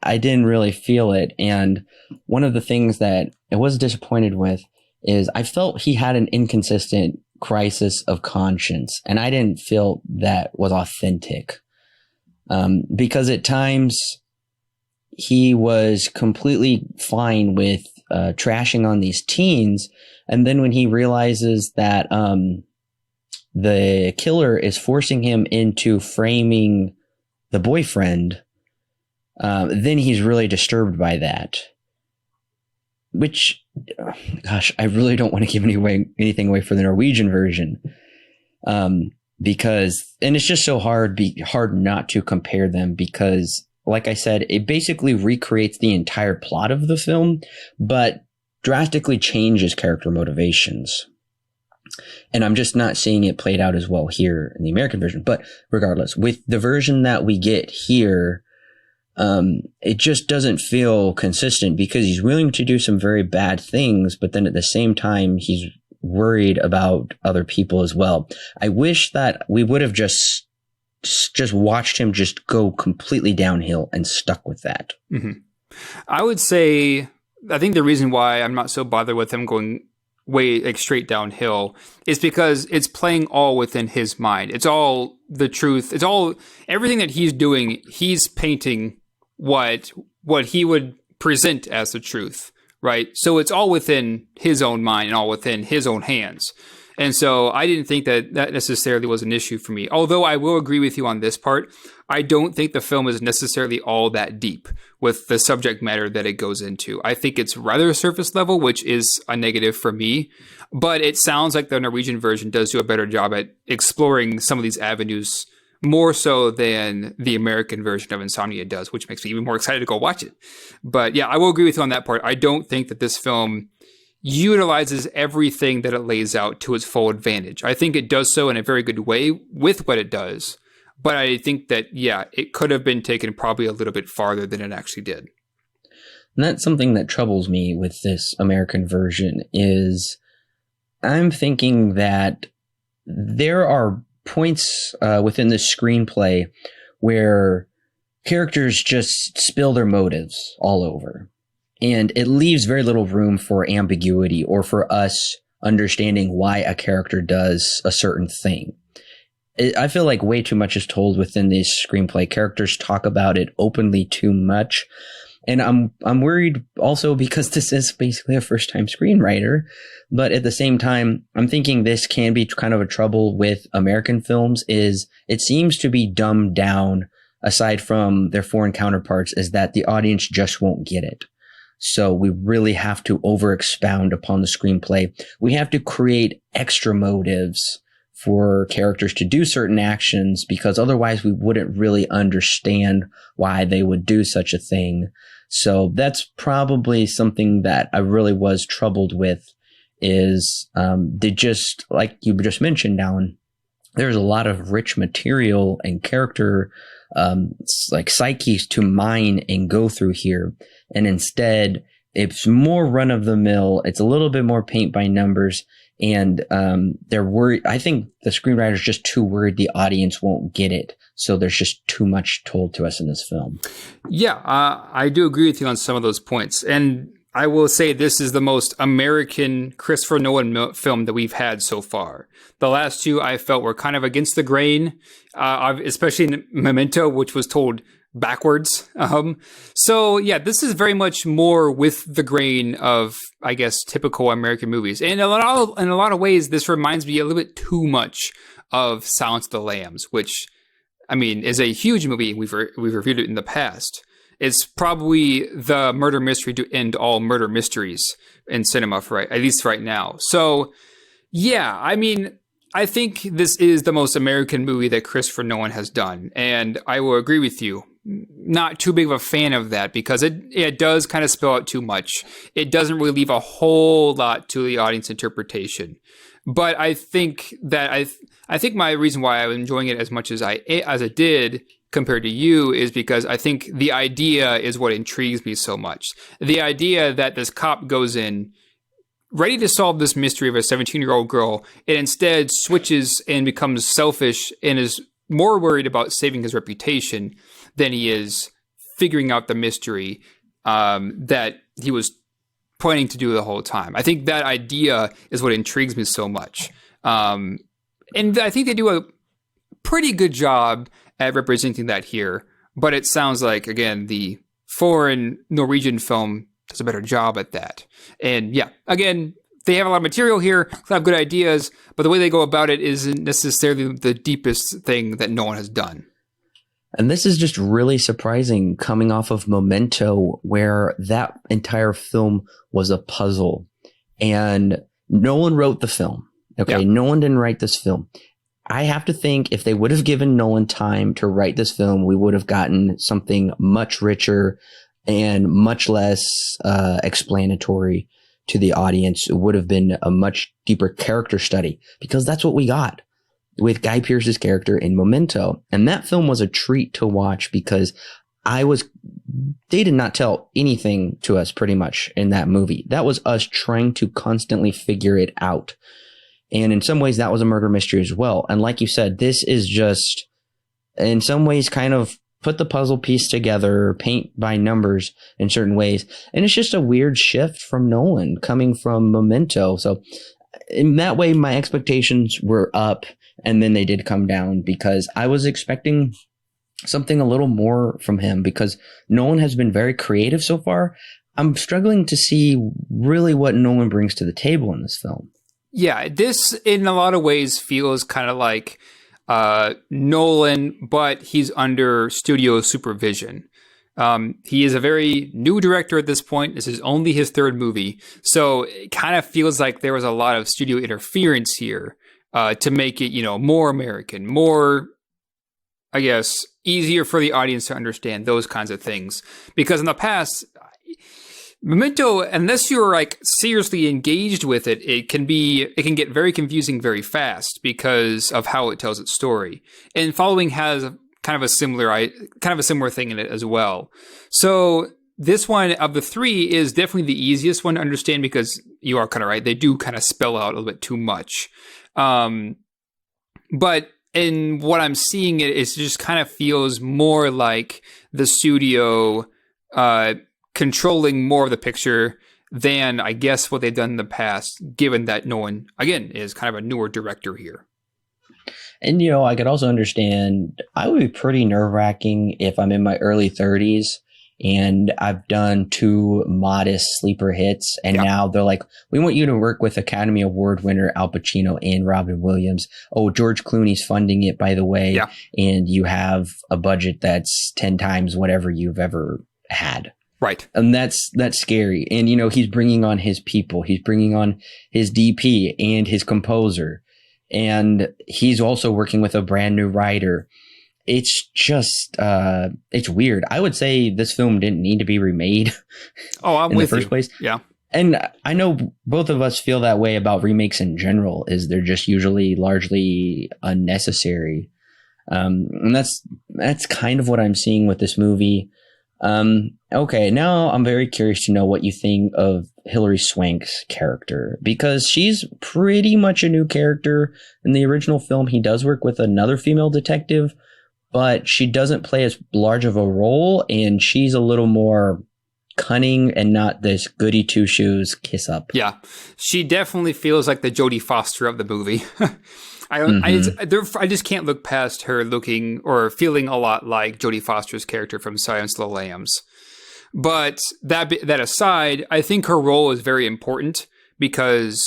I didn't really feel it. And one of the things that I was disappointed with is I felt he had an inconsistent crisis of conscience, and I didn't feel that was authentic. Because at times he was completely fine with trashing on these teens, and then when he realizes that the killer is forcing him into framing the boyfriend, then he's really disturbed by that. Which, gosh, I really don't want to give anything away for the Norwegian version. Because, and it's just so hard not to compare them, because, like I said, it basically recreates the entire plot of the film, but drastically changes character motivations. And I'm just not seeing it played out as well here in the American version. But regardless, with the version that we get here, it just doesn't feel consistent, because he's willing to do some very bad things, but then at the same time, he's worried about other people as well. I wish that we would have just watched him just go completely downhill and stuck with that.
Mm-hmm. I would say, I think the reason why I'm not so bothered with him going way straight downhill is because it's playing all within his mind. It's all the truth. It's all, everything that he's doing, he's painting what he would present as the truth, right? So it's all within his own mind and all within his own hands. And so I didn't think that necessarily was an issue for me. Although I will agree with you on this part, I don't think the film is necessarily all that deep with the subject matter that it goes into. I think it's rather surface level, which is a negative for me. But it sounds like the Norwegian version does do a better job at exploring some of these avenues more so than the American version of Insomnia does, which makes me even more excited to go watch it. But yeah, I will agree with you on that part. I don't think that this film utilizes everything that it lays out to its full advantage. I think it does so in a very good way with what it does. But I think that, yeah, it could have been taken probably a little bit farther than it actually did.
And that's something that troubles me with this American version is I'm thinking that there are points within this screenplay where characters just spill their motives all over. And it leaves very little room for ambiguity or for us understanding why a character does a certain thing. I feel like way too much is told within this screenplay. Characters talk about it openly too much. And I'm worried also because this is basically a first-time screenwriter. But at the same time, I'm thinking this can be kind of a trouble with American films is it seems to be dumbed down aside from their foreign counterparts is that the audience just won't get it. So we really have to over-expound upon the screenplay. We have to create extra motives for characters to do certain actions because otherwise we wouldn't really understand why they would do such a thing. So that's probably something that I really was troubled with is they just, like you just mentioned, Alan, there's a lot of rich material and character like psyches to mine and go through here. And instead, it's more run of the mill. It's a little bit more paint by numbers. And they're worried. I think the screenwriter's just too worried the audience won't get it. So there's just too much told to us in this film. Yeah,
I do agree with you on some of those points. And I will say this is the most American Christopher Nolan film that we've had so far. The last two I felt were kind of against the grain, especially in Memento, which was told backwards. So yeah, this is very much more with the grain of, I guess, typical American movies. And in a lot of ways, this reminds me a little bit too much of Silence of the Lambs, which, I mean, is a huge movie. We've reviewed it in the past. It's probably the murder mystery to end all murder mysteries in cinema, at least right now. So Yeah, I mean, I think this is the most American movie that Christopher Nolan has done, and I will agree with you. Not too big of a fan of that because it does kind of spell out too much. It doesn't really leave a whole lot to the audience interpretation. But I think that I think my reason why I was enjoying it as much as I did compared to you is because I think the idea is what intrigues me so much. The idea that this cop goes in ready to solve this mystery of a 17-year-old girl, and instead switches and becomes selfish and is more worried about saving his reputation than he is figuring out the mystery that he was planning to do the whole time. I think that idea is what intrigues me so much. And I think they do a pretty good job at representing that here. But it sounds like, again, the foreign Norwegian film does a better job at that. And yeah, again, they have a lot of material here, they have good ideas, but the way they go about it isn't necessarily the deepest thing that Nolan has done.
And this is just really surprising coming off of Memento, where that entire film was a puzzle. And Nolan wrote the film. Okay, yeah. Nolan didn't write this film. I have to think if they would have given Nolan time to write this film, we would have gotten something much richer and much less explanatory to the audience. It would have been a much deeper character study, because that's what we got with Guy Pearce's character in Memento. And that film was a treat to watch because they did not tell anything to us pretty much in that movie. That was us trying to constantly figure it out. And in some ways that was a murder mystery as well. And like you said, this is just in some ways kind of put the puzzle piece together, paint by numbers in certain ways. And it's just a weird shift from Nolan coming from Memento. So in that way, my expectations were up, and then they did come down because I was expecting something a little more from him, because Nolan has been very creative so far. I'm struggling to see really what Nolan brings to the table in this film.
Yeah, this in a lot of ways feels kind of like Nolan, but he's under studio supervision. He is a very new director at this point. This is only his third movie. So it kind of feels like there was a lot of studio interference here to make it, more American, more, I guess, easier for the audience to understand those kinds of things. Because in the past, Memento, unless you're like seriously engaged with it, it can get very confusing very fast because of how it tells its story. And Following has kind of a similar thing in it as well. So this one of the three is definitely the easiest one to understand, because you are kind of right. They do kind of spell out a little bit too much. But in what I'm seeing, it just kind of feels more like the studio controlling more of the picture than, I guess, what they've done in the past, given that Nolan, again, is kind of a newer director here.
And, I could also understand, I would be pretty nerve-wracking if I'm in my early 30s and I've done 2 modest sleeper hits, and now they're like, we want you to work with Academy Award winner Al Pacino and Robin Williams. Oh, George Clooney's funding it, by the way, and you have a budget that's 10 times whatever you've ever had.
Right.
And that's scary. And, he's bringing on his people. He's bringing on his DP and his composer. And he's also working with a brand new writer. It's just, it's weird. I would say this film didn't need to be remade.
Oh, I'm
in
with
the first
you.
place.
Yeah.
And I know both of us feel that way about remakes in general, is they're just usually largely unnecessary. And that's kind of what I'm seeing with this movie. Okay, now I'm very curious to know what you think of Hilary Swank's character, because she's pretty much a new character. In the original film, he does work with another female detective, but she doesn't play as large of a role, and she's a little more cunning and not this goody two-shoes kiss up.
Yeah, she definitely feels like the Jodie Foster of the movie. I just can't look past her looking or feeling a lot like Jodie Foster's character from Silence of the Lambs. But that aside, I think her role is very important because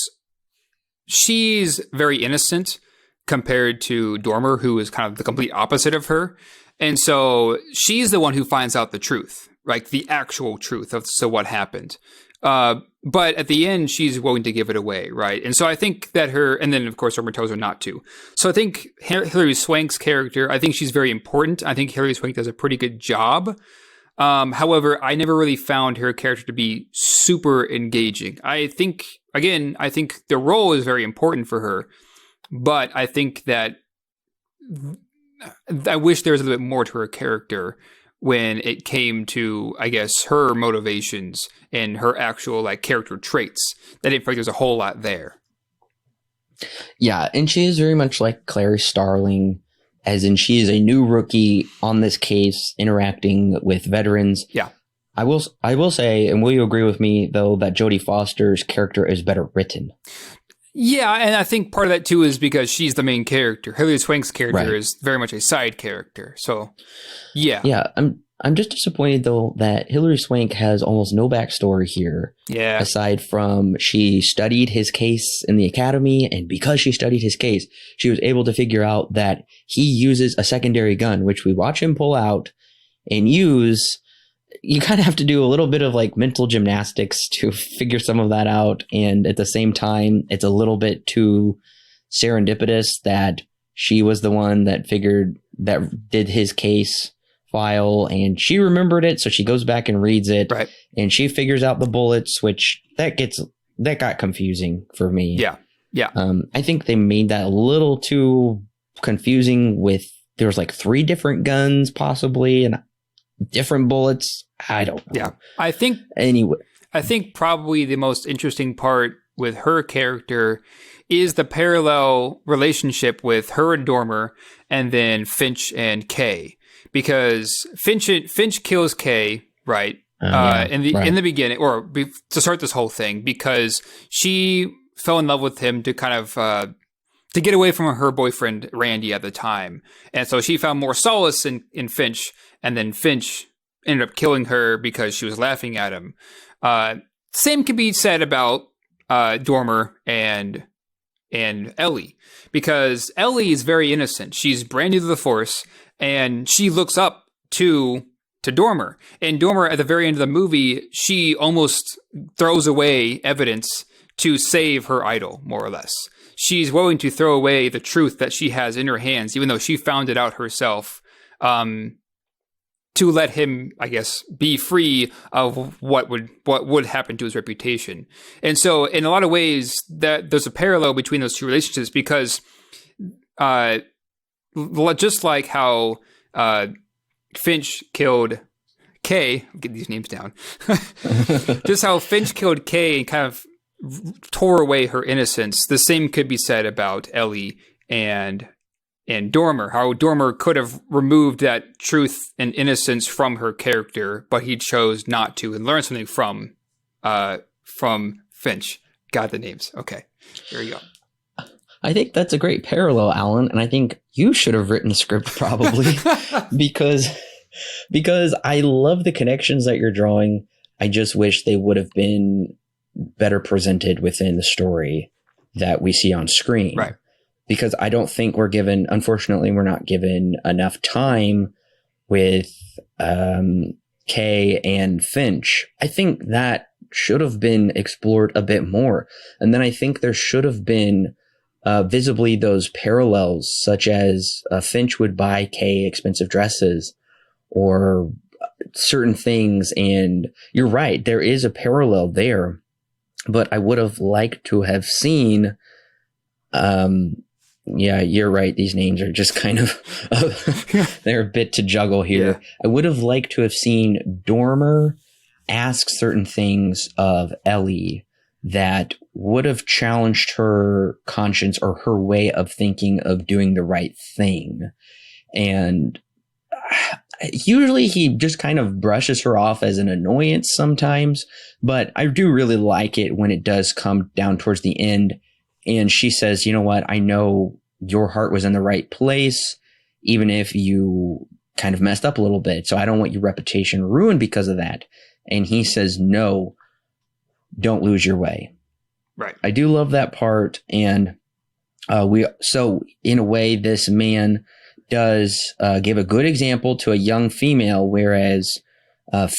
she's very innocent compared to Dormer, who is kind of the complete opposite of her. And so she's the one who finds out the truth, like the actual truth of what happened. But at the end, she's willing to give it away, right? And so I think that and then of course her are not to. So I think Hilary Swank's character, I think she's very important. I think Hilary Swank does a pretty good job. However, I never really found her character to be super engaging. I think the role is very important for her, but I think that I wish there was a little bit more to her character when it came to, I guess, her motivations and her actual like character traits. That didn't feel like there's a whole lot there.
Yeah, and she is very much like Clary Starling, as in she is a new rookie on this case, interacting with veterans.
Yeah.
I will say, and will you agree with me, though, that Jodie Foster's character is better written?
Yeah, and I think part of that, too, is because she's the main character. Hilary Swank's character is very much a side character. So, yeah.
Yeah, I'm just disappointed, though, that Hilary Swank has almost no backstory here.
Yeah.
Aside from she studied his case in the academy, and because she studied his case, she was able to figure out that he uses a secondary gun, which we watch him pull out and use. You kind of have to do a little bit of like mental gymnastics to figure some of that out. And at the same time, it's a little bit too serendipitous that she was the one that did his case file and she remembered it. So she goes back and reads it,
right,
and she figures out the bullets, which that got confusing for me.
Yeah. Yeah.
I think they made that a little too confusing there was like 3 different guns possibly, and different bullets. I don't know.
Yeah. I think probably the most interesting part with her character is the parallel relationship with her and Dormer, and then Finch and Kay, because Finch kills Kay, right? In the beginning, to start this whole thing, because she fell in love with him to kind of to get away from her boyfriend Randy at the time, and so she found more solace in Finch. And then Finch ended up killing her because she was laughing at him. Same can be said about Dormer and Ellie, because Ellie is very innocent. She's brand new to the Force, and she looks up to Dormer. And Dormer, at the very end of the movie, she almost throws away evidence to save her idol, more or less. She's willing to throw away the truth that she has in her hands, even though she found it out herself. To let him, I guess, be free of what would happen to his reputation. And so in a lot of ways that there's a parallel between those two relationships, because just like how Finch killed Kay, I'll get these names down, just how Finch killed Kay and kind of tore away her innocence, the same could be said about Ellie and Dormer, how Dormer could have removed that truth and innocence from her character, but he chose not to and learned something from Finch. Got the names. Okay, here you go.
I think that's a great parallel, Alan, and I think you should have written a script probably because I love the connections that you're drawing. I just wish they would have been better presented within the story that we see on screen.
Right.
Because I don't think unfortunately, we're not given enough time with Kay and Finch. I think that should have been explored a bit more. And then I think there should have been visibly those parallels, such as Finch would buy Kay expensive dresses or certain things. And you're right, there is a parallel there. But I would have liked to have seen... yeah, you're right. These names are just kind of, they're a bit to juggle here. Yeah. I would have liked to have seen Dormer ask certain things of Ellie that would have challenged her conscience or her way of thinking of doing the right thing. And usually he just kind of brushes her off as an annoyance sometimes, but I do really like it when it does come down towards the end. And she says, you know what, I know your heart was in the right place, even if you kind of messed up a little bit. So I don't want your reputation ruined because of that. And he says, no, don't lose your way.
Right.
I do love that part. And so in a way, this man does give a good example to a young female, whereas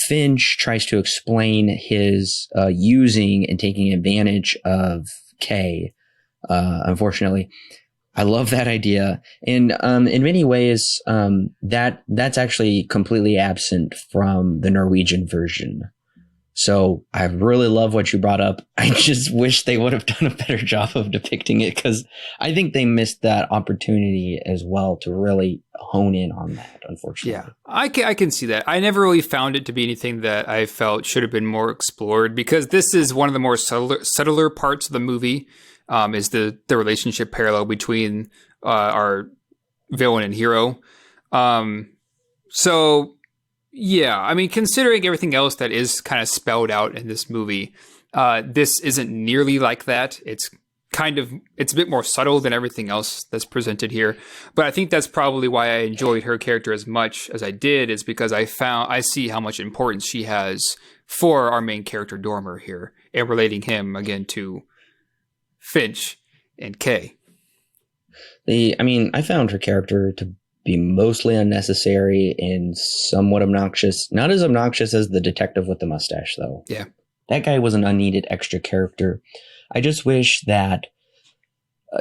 Finch tries to explain his using and taking advantage of Kay. Unfortunately, I love that idea, and in many ways, that's actually completely absent from the Norwegian version. So I really love what you brought up. I just wish they would have done a better job of depicting it, because I think they missed that opportunity as well to really hone in on that, unfortunately.
Yeah, I can see that. I never really found it to be anything that I felt should have been more explored, because this is one of the more subtler parts of the movie, is the relationship parallel between our villain and hero. So... yeah, I mean, considering everything else that is kind of spelled out in this movie, this isn't nearly like that. It's a bit more subtle than everything else that's presented here. But I think that's probably why I enjoyed her character as much as I did, is because I see how much importance she has for our main character Dormer here, and relating him again to Finch and Kay.
I found her character to be mostly unnecessary and somewhat obnoxious. Not as obnoxious as the detective with the mustache, though.
Yeah.
That guy was an unneeded extra character. I just wish that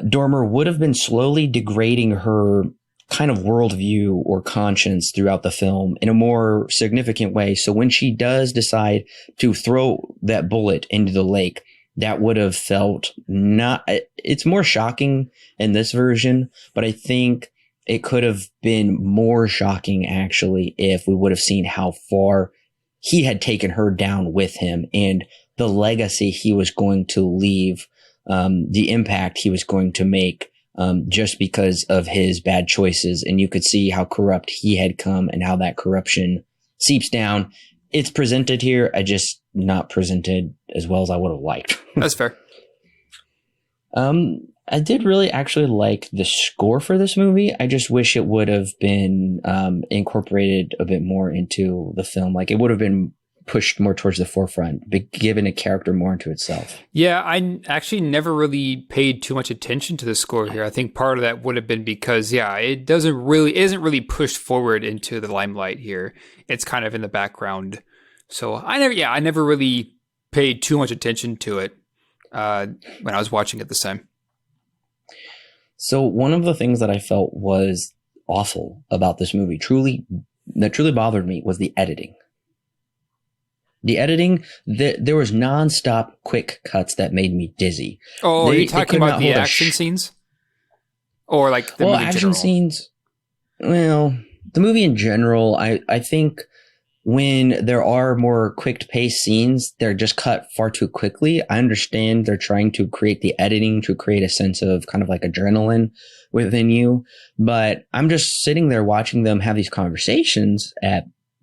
Dormer would have been slowly degrading her kind of worldview or conscience throughout the film in a more significant way. So when she does decide to throw that bullet into the lake, that would have felt it's more shocking in this version, but I think it could have been more shocking, actually, if we would have seen how far he had taken her down with him, and the legacy he was going to leave, the impact he was going to make, just because of his bad choices. And you could see how corrupt he had come and how that corruption seeps down. It's presented here, just not presented as well as I would have liked.
That's fair.
I did really actually like the score for this movie. I just wish it would have been incorporated a bit more into the film. Like, it would have been pushed more towards the forefront, but given a character more into itself.
Yeah, I actually never really paid too much attention to the score here. I think part of that would have been because, it isn't really pushed forward into the limelight here. It's kind of in the background. So I never really paid too much attention to it when I was watching it this time.
So one of the things that I felt was awful about this movie, that truly bothered me, was the editing. The editing, there was nonstop quick cuts that made me dizzy.
Oh, are you talking about the action scenes? Or like the movie in
action
general?
Scenes, well, the movie in general, I think when there are more quick-paced scenes, they're just cut far too quickly. I understand they're trying to create the editing to create a sense of kind of like adrenaline within you. But I'm just sitting there watching them have these conversations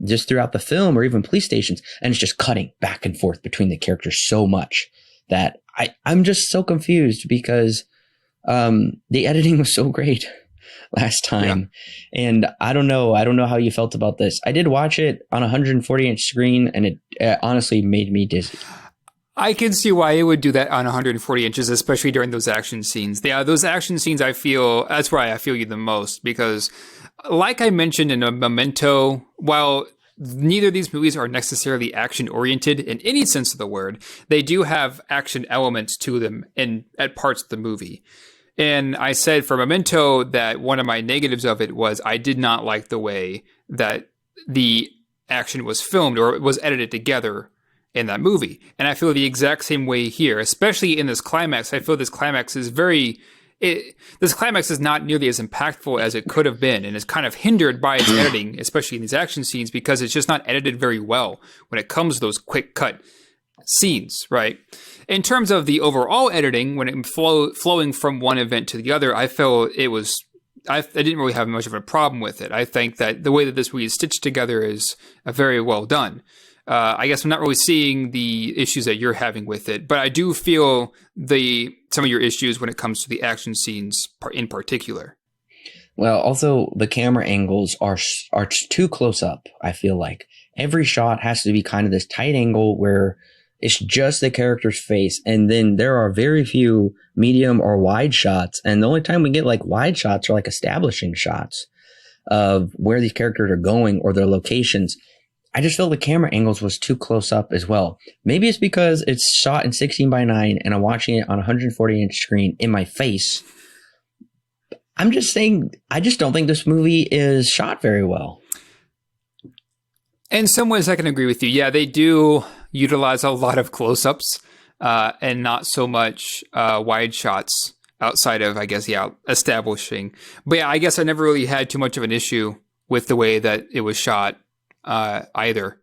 just throughout the film, or even police stations, and it's just cutting back and forth between the characters so much that I'm just so confused, because the editing was so great last time. Yeah. And I don't know how you felt about this. I did watch it on a 140-inch screen, and it honestly made me dizzy.
I can see why it would do that on 140 inches, especially during those action scenes. Yeah, those action scenes, that's where I feel you the most, because like I mentioned in Memento, while neither of these movies are necessarily action-oriented in any sense of the word, they do have action elements to them at parts of the movie. And I said for Memento that one of my negatives of it was I did not like the way that the action was filmed or was edited together in that movie. And I feel the exact same way here, especially in this climax. I feel this climax is not nearly as impactful as it could have been, and is kind of hindered by its editing, especially in these action scenes, because it's just not edited very well when it comes to those quick cut scenes, right? In terms of the overall editing, when it flowing from one event to the other, I felt I didn't really have much of a problem with it. I think that the way that this movie is stitched together is very well done. I guess I'm not really seeing the issues that you're having with it, but I do feel some of your issues when it comes to the action scenes in particular.
Well, also the camera angles are too close up. I feel like every shot has to be kind of this tight angle where it's just the character's face, and then there are very few medium or wide shots, and the only time we get like wide shots are like establishing shots of where these characters are going or their locations. I just feel the camera angles was too close up as well. Maybe it's because it's shot in 16:9 and I'm watching it on a 140-inch screen in my face. I'm just saying, I just don't think this movie is shot very well.
In some ways, I can agree with you. Yeah, they do utilize a lot of close-ups and not so much wide shots outside of, I guess, establishing. But yeah, I guess I never really had too much of an issue with the way that it was shot either,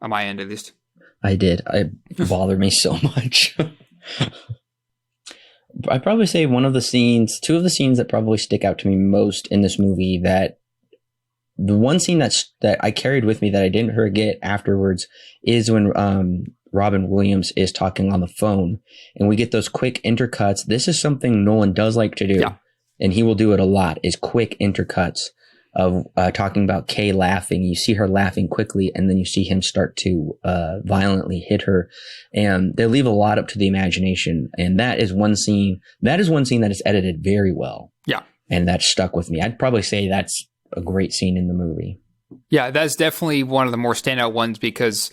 on my end at least.
I did. It bothered me so much. I'd probably say two of the scenes that probably stick out to me most in this movie, that the one scene that I carried with me that I didn't forget afterwards is when Robin Williams is talking on the phone and we get those quick intercuts. This is something Nolan does like to do, and he will do it a lot, is quick intercuts of talking about Kay laughing. You see her laughing quickly, and then you see him start to violently hit her, and they leave a lot up to the imagination. And that is one scene that is edited very well. Yeah, and that stuck with me. I'd probably say that's a great scene in the movie.
Yeah, that's definitely one of the more standout ones because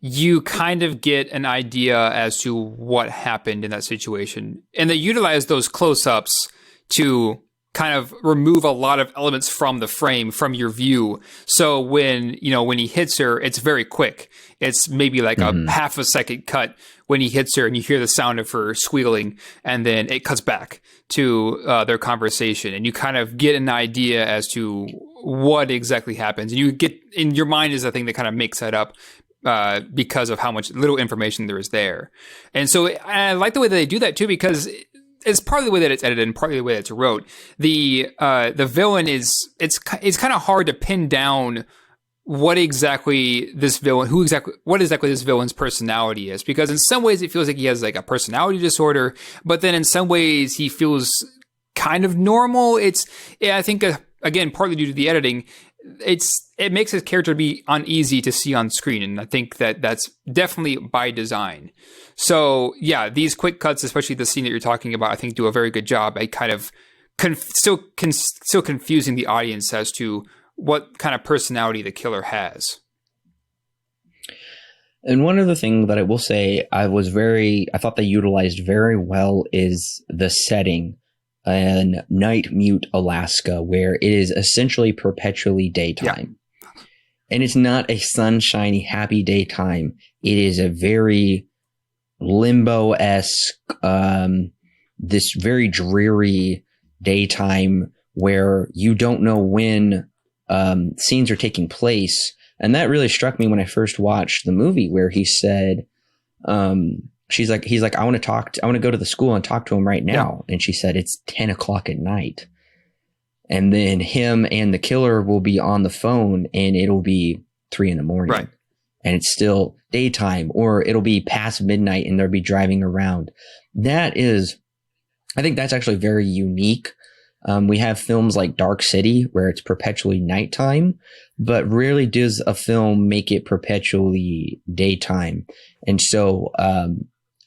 you kind of get an idea as to what happened in that situation, and they utilize those close-ups to kind of remove a lot of elements from the frame, from your view. So when he hits her, it's very quick. It's maybe like a half a second cut when he hits her and you hear the sound of her squealing, and then it cuts back to their conversation, and you kind of get an idea as to what exactly happens. And you get, in your mind is the thing that kind of makes that up because of how much little information there is there. And so I like the way that they do that too, because it's partly the way that it's edited and partly the way that it's wrote. The villain it's kind of hard to pin down what exactly this villain this villain's personality is, because in some ways it feels like he has like a personality disorder, but then in some ways he feels kind of normal. I think again, partly due to the editing, it makes his character be uneasy to see on screen, and I think that's definitely by design. So yeah, these quick cuts, especially the scene that you're talking about, I think do a very good job at kind of still confusing the audience as to what kind of personality the killer has.
And one other thing that I will say I thought they utilized very well is the setting in Night Mute, Alaska, where it is essentially perpetually daytime. Yeah. And it's not a sunshiny, happy daytime. It is a very limbo-esque, this very dreary daytime where you don't know when scenes are taking place. And that really struck me when I first watched the movie, where he said, he's like, I want to go to the school and talk to him right now. Yeah. And she said, it's 10 o'clock at night. And then him and the killer will be on the phone and it'll be 3 a.m. Right. And it's still daytime, or it'll be past midnight and they'll be driving around. I think that's actually very unique. We have films like Dark City where it's perpetually nighttime, but rarely does a film make it perpetually daytime. And so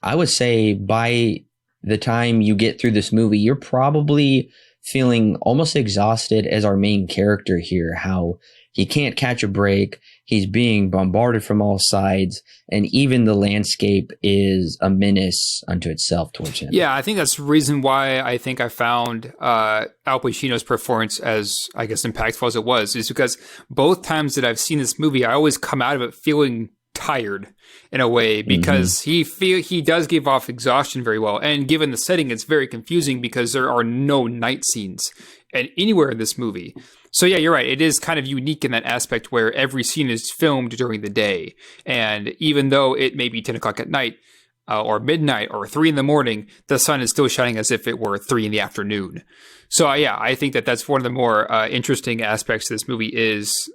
I would say by the time you get through this movie, you're probably feeling almost exhausted as our main character here, how he can't catch a break. He's being bombarded from all sides, and even the landscape is a menace unto itself towards him.
Yeah, I think that's the reason why I think I found Al Pacino's performance as, I guess, impactful as it was, is because both times that I've seen this movie, I always come out of it feeling tired in a way, because he does give off exhaustion very well. And given the setting, it's very confusing because there are no night scenes anywhere in this movie. So yeah, you're right. It is kind of unique in that aspect where every scene is filmed during the day. And even though it may be 10 o'clock at night or midnight or 3 a.m, the sun is still shining as if it were 3 p.m. So yeah, I think that's one of the more interesting aspects of this movie is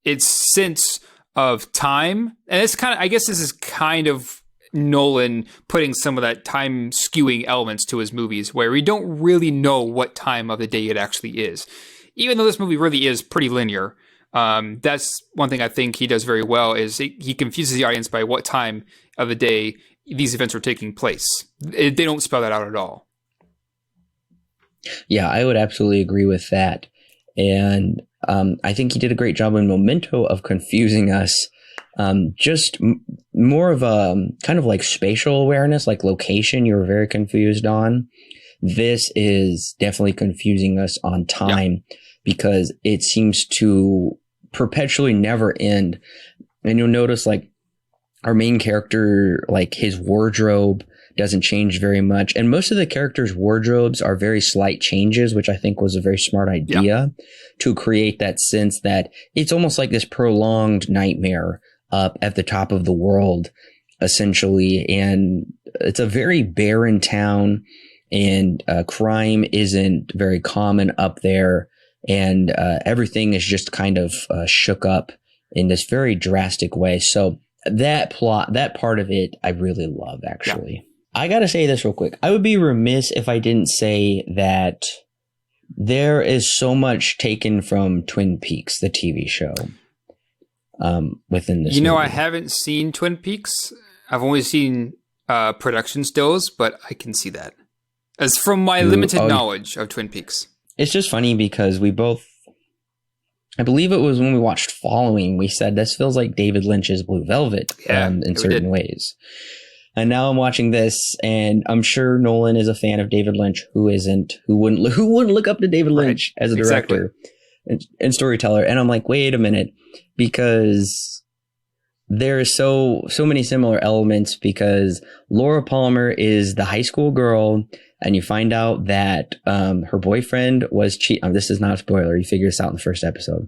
its sense of time. And it's kind of, I guess this is kind of Nolan putting some of that time skewing elements to his movies, where we don't really know what time of the day it actually is. Even though this movie really is pretty linear, that's one thing I think he does very well, is he confuses the audience by what time of the day these events are taking place. They don't spell that out at all.
Yeah, I would absolutely agree with that. And I think he did a great job in Memento of confusing us. More of a kind of like spatial awareness, like location you were very confused on. This is definitely confusing us on time because it seems to perpetually never end. And you'll notice like our main character, like his wardrobe doesn't change very much. And most of the characters' wardrobes are very slight changes, which I think was a very smart idea to create that sense that it's almost like this prolonged nightmare up at the top of the world, essentially. And it's a very barren town, and crime isn't very common up there. And everything is just kind of shook up in this very drastic way. So that part of it, I really love, actually. I got to say this real quick. I would be remiss if I didn't say that there is so much taken from Twin Peaks, the TV show, within this movie.
I haven't seen Twin Peaks. I've only seen production stills, but I can see that. As from my limited knowledge of Twin Peaks.
It's just funny because we both, I believe it was when we watched Following, we said this feels like David Lynch's Blue Velvet in certain ways. And now I'm watching this, and I'm sure Nolan is a fan of David Lynch. Who isn't? Who wouldn't look up to David Lynch as a director and storyteller? And I'm like, wait a minute, because there are so many similar elements. Because Laura Palmer is the high school girl, and you find out that her boyfriend was cheating. This is not a spoiler. You figure this out in the first episode.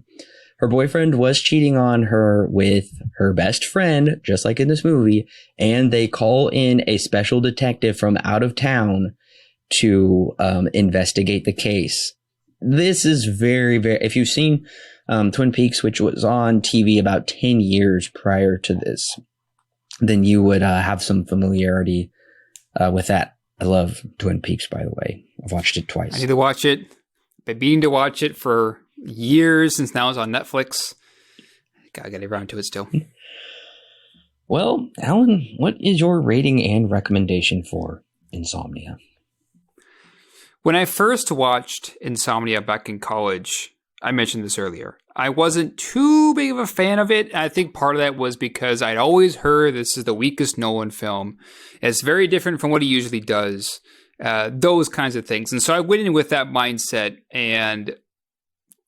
Her boyfriend was cheating on her with her best friend, just like in this movie, and they call in a special detective from out of town to investigate the case. This is very, very... If you've seen Twin Peaks, which was on TV about 10 years prior to this, then you would have some familiarity with that. I love Twin Peaks, by the way. I've watched it twice.
I need to watch it. Been meaning to watch it for years since now it's on Netflix. Gotta get around to it still.
Well, Alan, what is your rating and recommendation for Insomnia?
When I first watched Insomnia back in college, I mentioned this earlier, I wasn't too big of a fan of it. I think part of that was because I'd always heard this is the weakest Nolan film. It's very different from what he usually does. Those kinds of things. And so I went in with that mindset and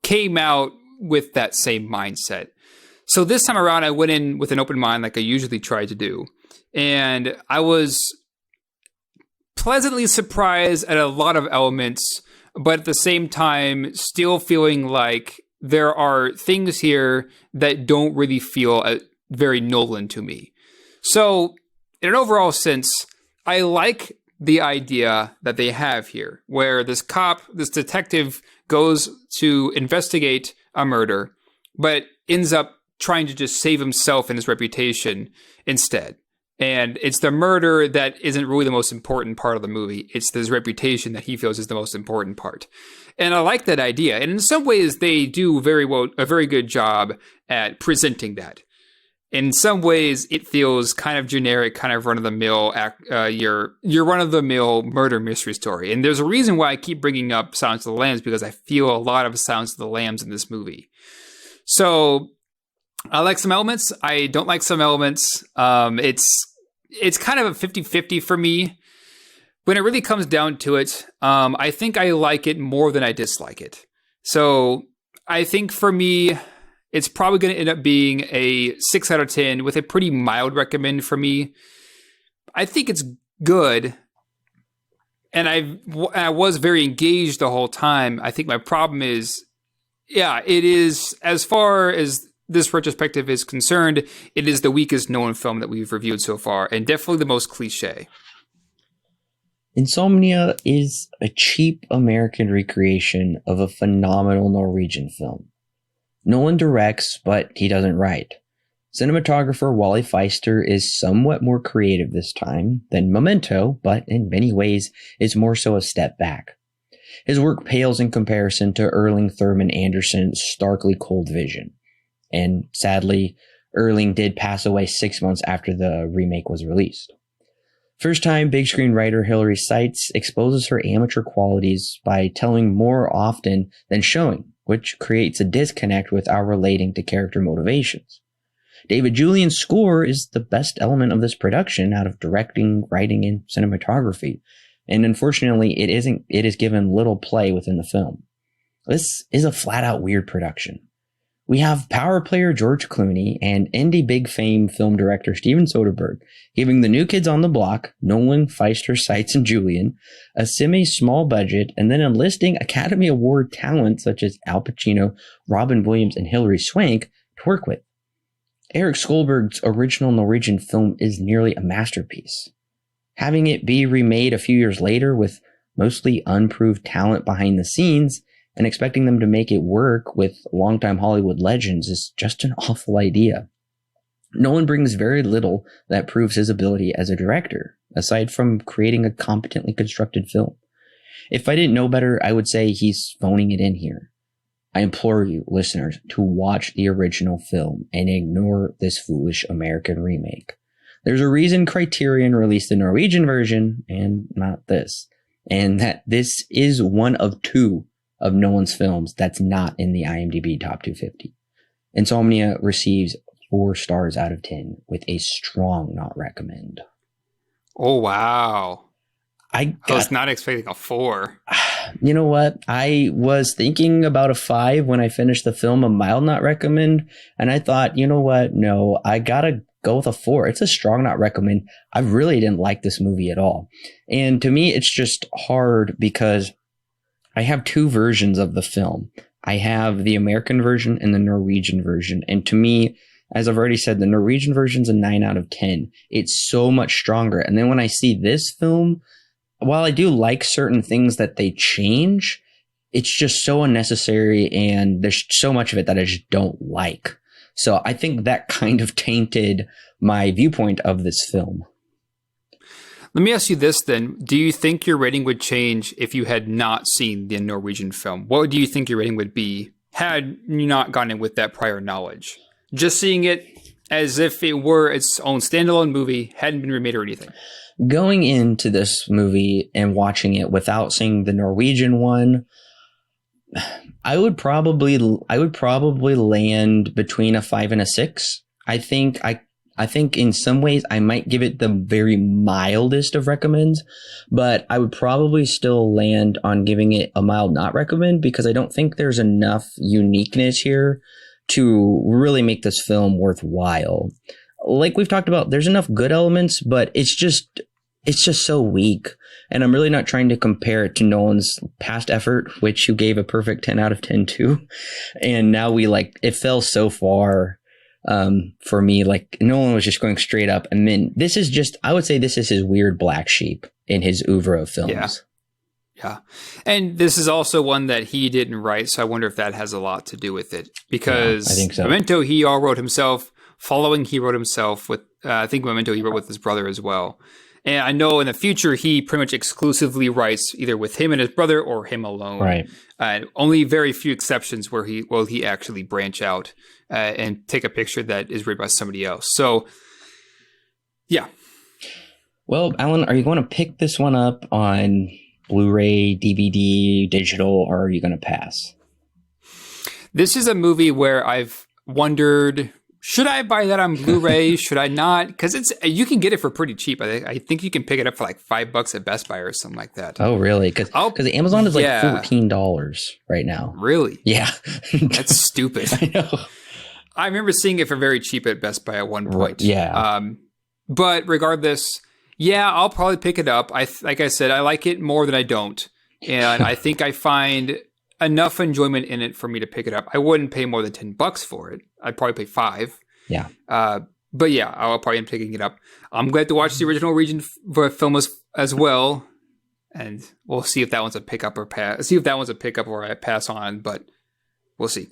came out with that same mindset. So this time around, I went in with an open mind like I usually try to do. And I was pleasantly surprised at a lot of elements, but at the same time, still feeling like there are things here that don't really feel very Nolan to me. So in an overall sense, I like the idea that they have here, where this detective goes to investigate a murder, but ends up trying to just save himself and his reputation instead. And it's the murder that isn't really the most important part of the movie. It's his reputation that he feels is the most important part. And I like that idea. And in some ways, they do a very good job at presenting that. In some ways, it feels kind of generic, kind of run-of-the-mill, your run-of-the-mill murder mystery story. And there's a reason why I keep bringing up Silence of the Lambs, because I feel a lot of Silence of the Lambs in this movie. So I like some elements. I don't like some elements. It's kind of a 50-50 for me. When it really comes down to it, I think I like it more than I dislike it. So I think for me, it's probably going to end up being a 6 out of 10 with a pretty mild recommend for me. I think it's good. And I was very engaged the whole time. I think my problem is, it is, as far as this retrospective is concerned, it is the weakest Nolan film that we've reviewed so far, and definitely the most cliche.
Insomnia is a cheap American recreation of a phenomenal Norwegian film. Nolan directs, but he doesn't write. Cinematographer Wally Feister is somewhat more creative this time than Memento, but in many ways is more so a step back. His work pales in comparison to Erling Thurman Anderson's starkly cold vision. And sadly, Erling did pass away 6 months after the remake was released. First-time big screen writer Hilary Seitz exposes her amateur qualities by telling more often than showing, which creates a disconnect with our relating to character motivations. David Julian's score is the best element of this production out of directing, writing, and cinematography, and unfortunately it is given little play within the film. This is a flat-out weird production. We have power player George Clooney and indie big fame film director Steven Soderbergh giving the new kids on the block, Nolan, Feister, Seitz, and Julian, a semi-small budget, and then enlisting Academy Award talent such as Al Pacino, Robin Williams, and Hilary Swank to work with. Erik Skjoldberg's original Norwegian film is nearly a masterpiece. Having it be remade a few years later with mostly unproved talent behind the scenes and expecting them to make it work with longtime Hollywood legends is just an awful idea. Nolan brings very little that proves his ability as a director, aside from creating a competently constructed film. If I didn't know better, I would say he's phoning it in here. I implore you, listeners, to watch the original film and ignore this foolish American remake. There's a reason Criterion released the Norwegian version and not this, and that this is one of two of Nolan's films that's not in the IMDb Top 250. Insomnia receives 4 stars out of 10 with a strong not recommend.
Oh, wow.
I
was not expecting a 4.
You know what? I was thinking about a 5 when I finished the film, a mild not recommend, and I thought, you know what? No, I gotta go with a 4. It's a strong not recommend. I really didn't like this movie at all. And to me, it's just hard because I have 2 versions of the film. I have the American version and the Norwegian version. And to me, as I've already said, the Norwegian version's a 9 out of 10. It's so much stronger. And then when I see this film, while I do like certain things that they change, it's just so unnecessary and there's so much of it that I just don't like. So I think that kind of tainted my viewpoint of this film.
Let me ask you this then. Do you think your rating would change if you had not seen the Norwegian film? What do you think your rating would be had you not gone in with that prior knowledge? Just seeing it as if it were its own standalone movie, hadn't been remade or anything.
Going into this movie and watching it without seeing the Norwegian one, I would probably land between a 5 and a 6. I think in some ways I might give it the very mildest of recommends, but I would probably still land on giving it a mild not recommend because I don't think there's enough uniqueness here to really make this film worthwhile. Like we've talked about, there's enough good elements, but it's just so weak. And I'm really not trying to compare it to Nolan's past effort, which you gave a perfect 10 out of 10 to. And now it fell so far for me. Like Nolan was just going straight up. And then I would say this is his weird black sheep in his oeuvre of films.
Yeah. And this is also one that he didn't write. So I wonder if that has a lot to do with it. Because
I think so.
Memento, he all wrote himself. Following, he wrote himself with, I think Memento, he wrote with his brother as well. And I know in the future, he pretty much exclusively writes either with him and his brother or him alone.
Right.
Only very few exceptions where he actually branch out and take a picture that is written by somebody else. So, yeah.
Well, Alan, are you going to pick this one up on Blu-ray, DVD, digital, or are you going to pass?
This is a movie where I've wondered, should I buy that on Blu-ray? Should I not? Because you can get it for pretty cheap. I think you can pick it up for like $5 at Best Buy or something like that.
Oh, really? Because Amazon is like $14 right now.
Really?
Yeah.
That's stupid.
I know.
I remember seeing it for very cheap at Best Buy at one point.
Yeah.
But regardless, yeah, I'll probably pick it up. Like I said, I like it more than I don't. And I think I find enough enjoyment in it for me to pick it up. I wouldn't pay more than $10 for it. I'd probably pay $5.
Yeah.
But yeah, I'll probably end up picking it up. I'm glad to watch the original Norwegian film as well. And we'll see if that one's a pickup or pass. See if that one's a pickup or I pass on, but we'll see.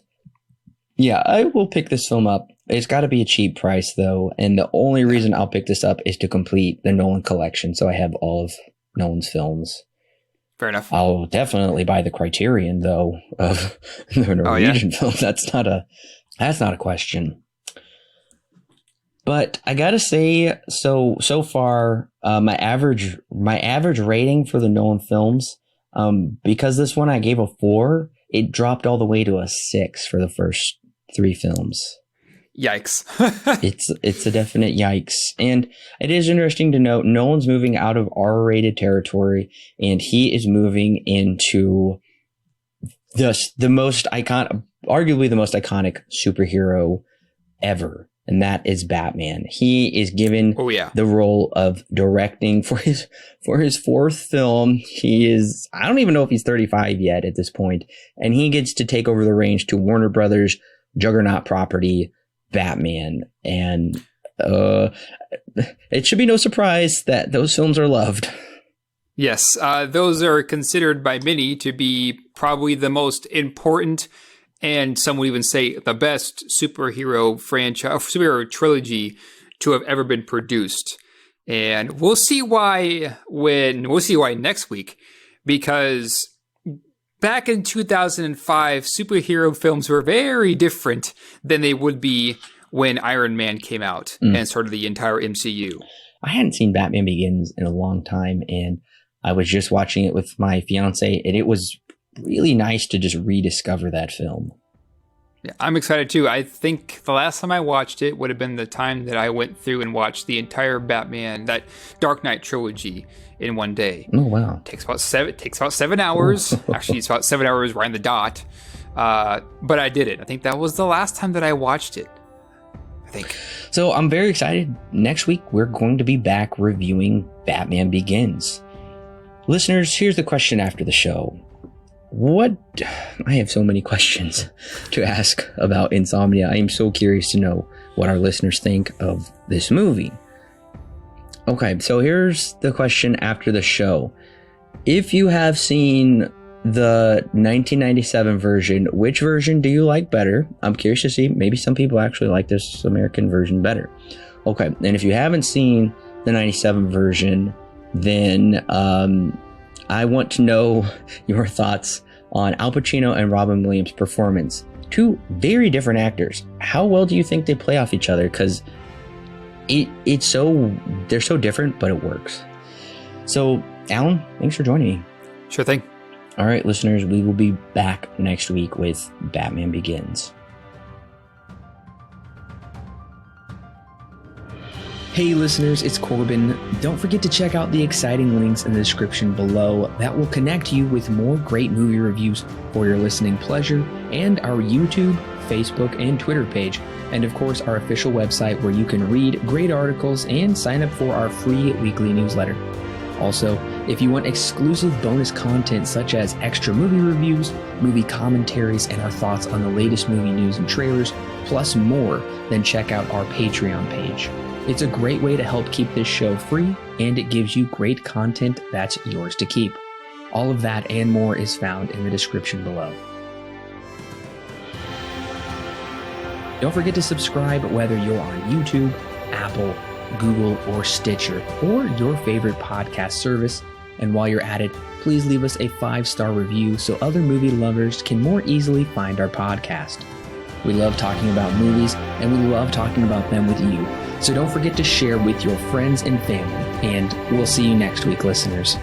Yeah, I will pick this film up. It's got to be a cheap price, though. And the only reason I'll pick this up is to complete the Nolan collection. So I have all of Nolan's films.
Fair enough.
I'll definitely buy the Criterion, though, of the Norwegian film. That's not a question. But I gotta say, so far, my average rating for the Nolan films, because this one I gave a 4, it dropped all the way to a 6 for the first 3 films.
Yikes.
It's a definite yikes. And it is interesting to note Nolan's moving out of R-rated territory, and he is moving into the most iconic, arguably the most iconic superhero ever, and that is Batman. He is given the role of directing for his 4th film. He is, I don't even know if he's 35 yet at this point, and he gets to take over the reins to Warner Brothers' juggernaut property, Batman. And it should be no surprise that those films are loved.
Yes, those are considered by many to be probably the most important, and some would even say the best superhero trilogy to have ever been produced. And we'll see why next week, because back in 2005, superhero films were very different than they would be when Iron Man came out and started the entire MCU.
I hadn't seen Batman Begins in a long time, and I was just watching it with my fiance, and it was really nice to just rediscover that film.
Yeah, I'm excited too. I think the last time I watched it would have been the time that I went through and watched the entire Batman, that Dark Knight trilogy, in one day.
Oh wow!
Takes about 7 hours. Actually, it's about 7 hours right on the dot. But I did it. I think that was the last time that I watched it. I think.
So I'm very excited. Next week we're going to be back reviewing Batman Begins. Listeners, here's the question after the show. I have so many questions to ask about Insomnia. I am so curious to know what our listeners think of this movie. Okay, so here's the question after the show. If you have seen the 1997 version, which version do you like better? I'm curious to see. Maybe some people actually like this American version better. Okay, and if you haven't seen the 97 version, then I want to know your thoughts on Al Pacino and Robin Williams' performance. 2 very different actors. How well do you think they play off each other? Because they're so different, but it works. So, Alan, thanks for joining me.
Sure thing.
All right, listeners, we will be back next week with Batman Begins. Hey listeners, it's Corbin. Don't forget to check out the exciting links in the description below that will connect you with more great movie reviews for your listening pleasure, and our YouTube, Facebook, and Twitter page, and of course our official website where you can read great articles and sign up for our free weekly newsletter. Also, if you want exclusive bonus content such as extra movie reviews, movie commentaries, and our thoughts on the latest movie news and trailers, plus more, then check out our Patreon page. It's a great way to help keep this show free, and it gives you great content that's yours to keep. All of that and more is found in the description below. Don't forget to subscribe whether you're on YouTube, Apple, Google, or Stitcher, or your favorite podcast service. And while you're at it, please leave us a 5-star review so other movie lovers can more easily find our podcast. We love talking about movies, and we love talking about them with you. So don't forget to share with your friends and family, and we'll see you next week, listeners.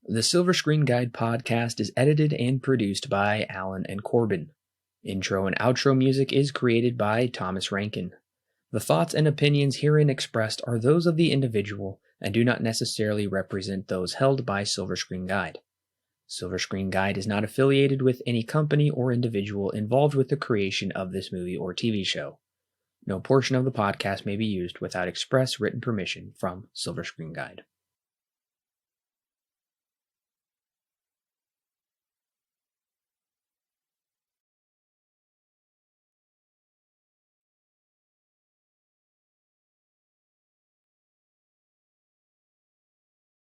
The Silver Screen Guide podcast is edited and produced by Allen and Corbin. Intro and outro music is created by Thomas Rankin. The thoughts and opinions herein expressed are those of the individual and do not necessarily represent those held by Silver Screen Guide. Silver Screen Guide is not affiliated with any company or individual involved with the creation of this movie or TV show. No portion of the podcast may be used without express written permission from Silver Screen Guide.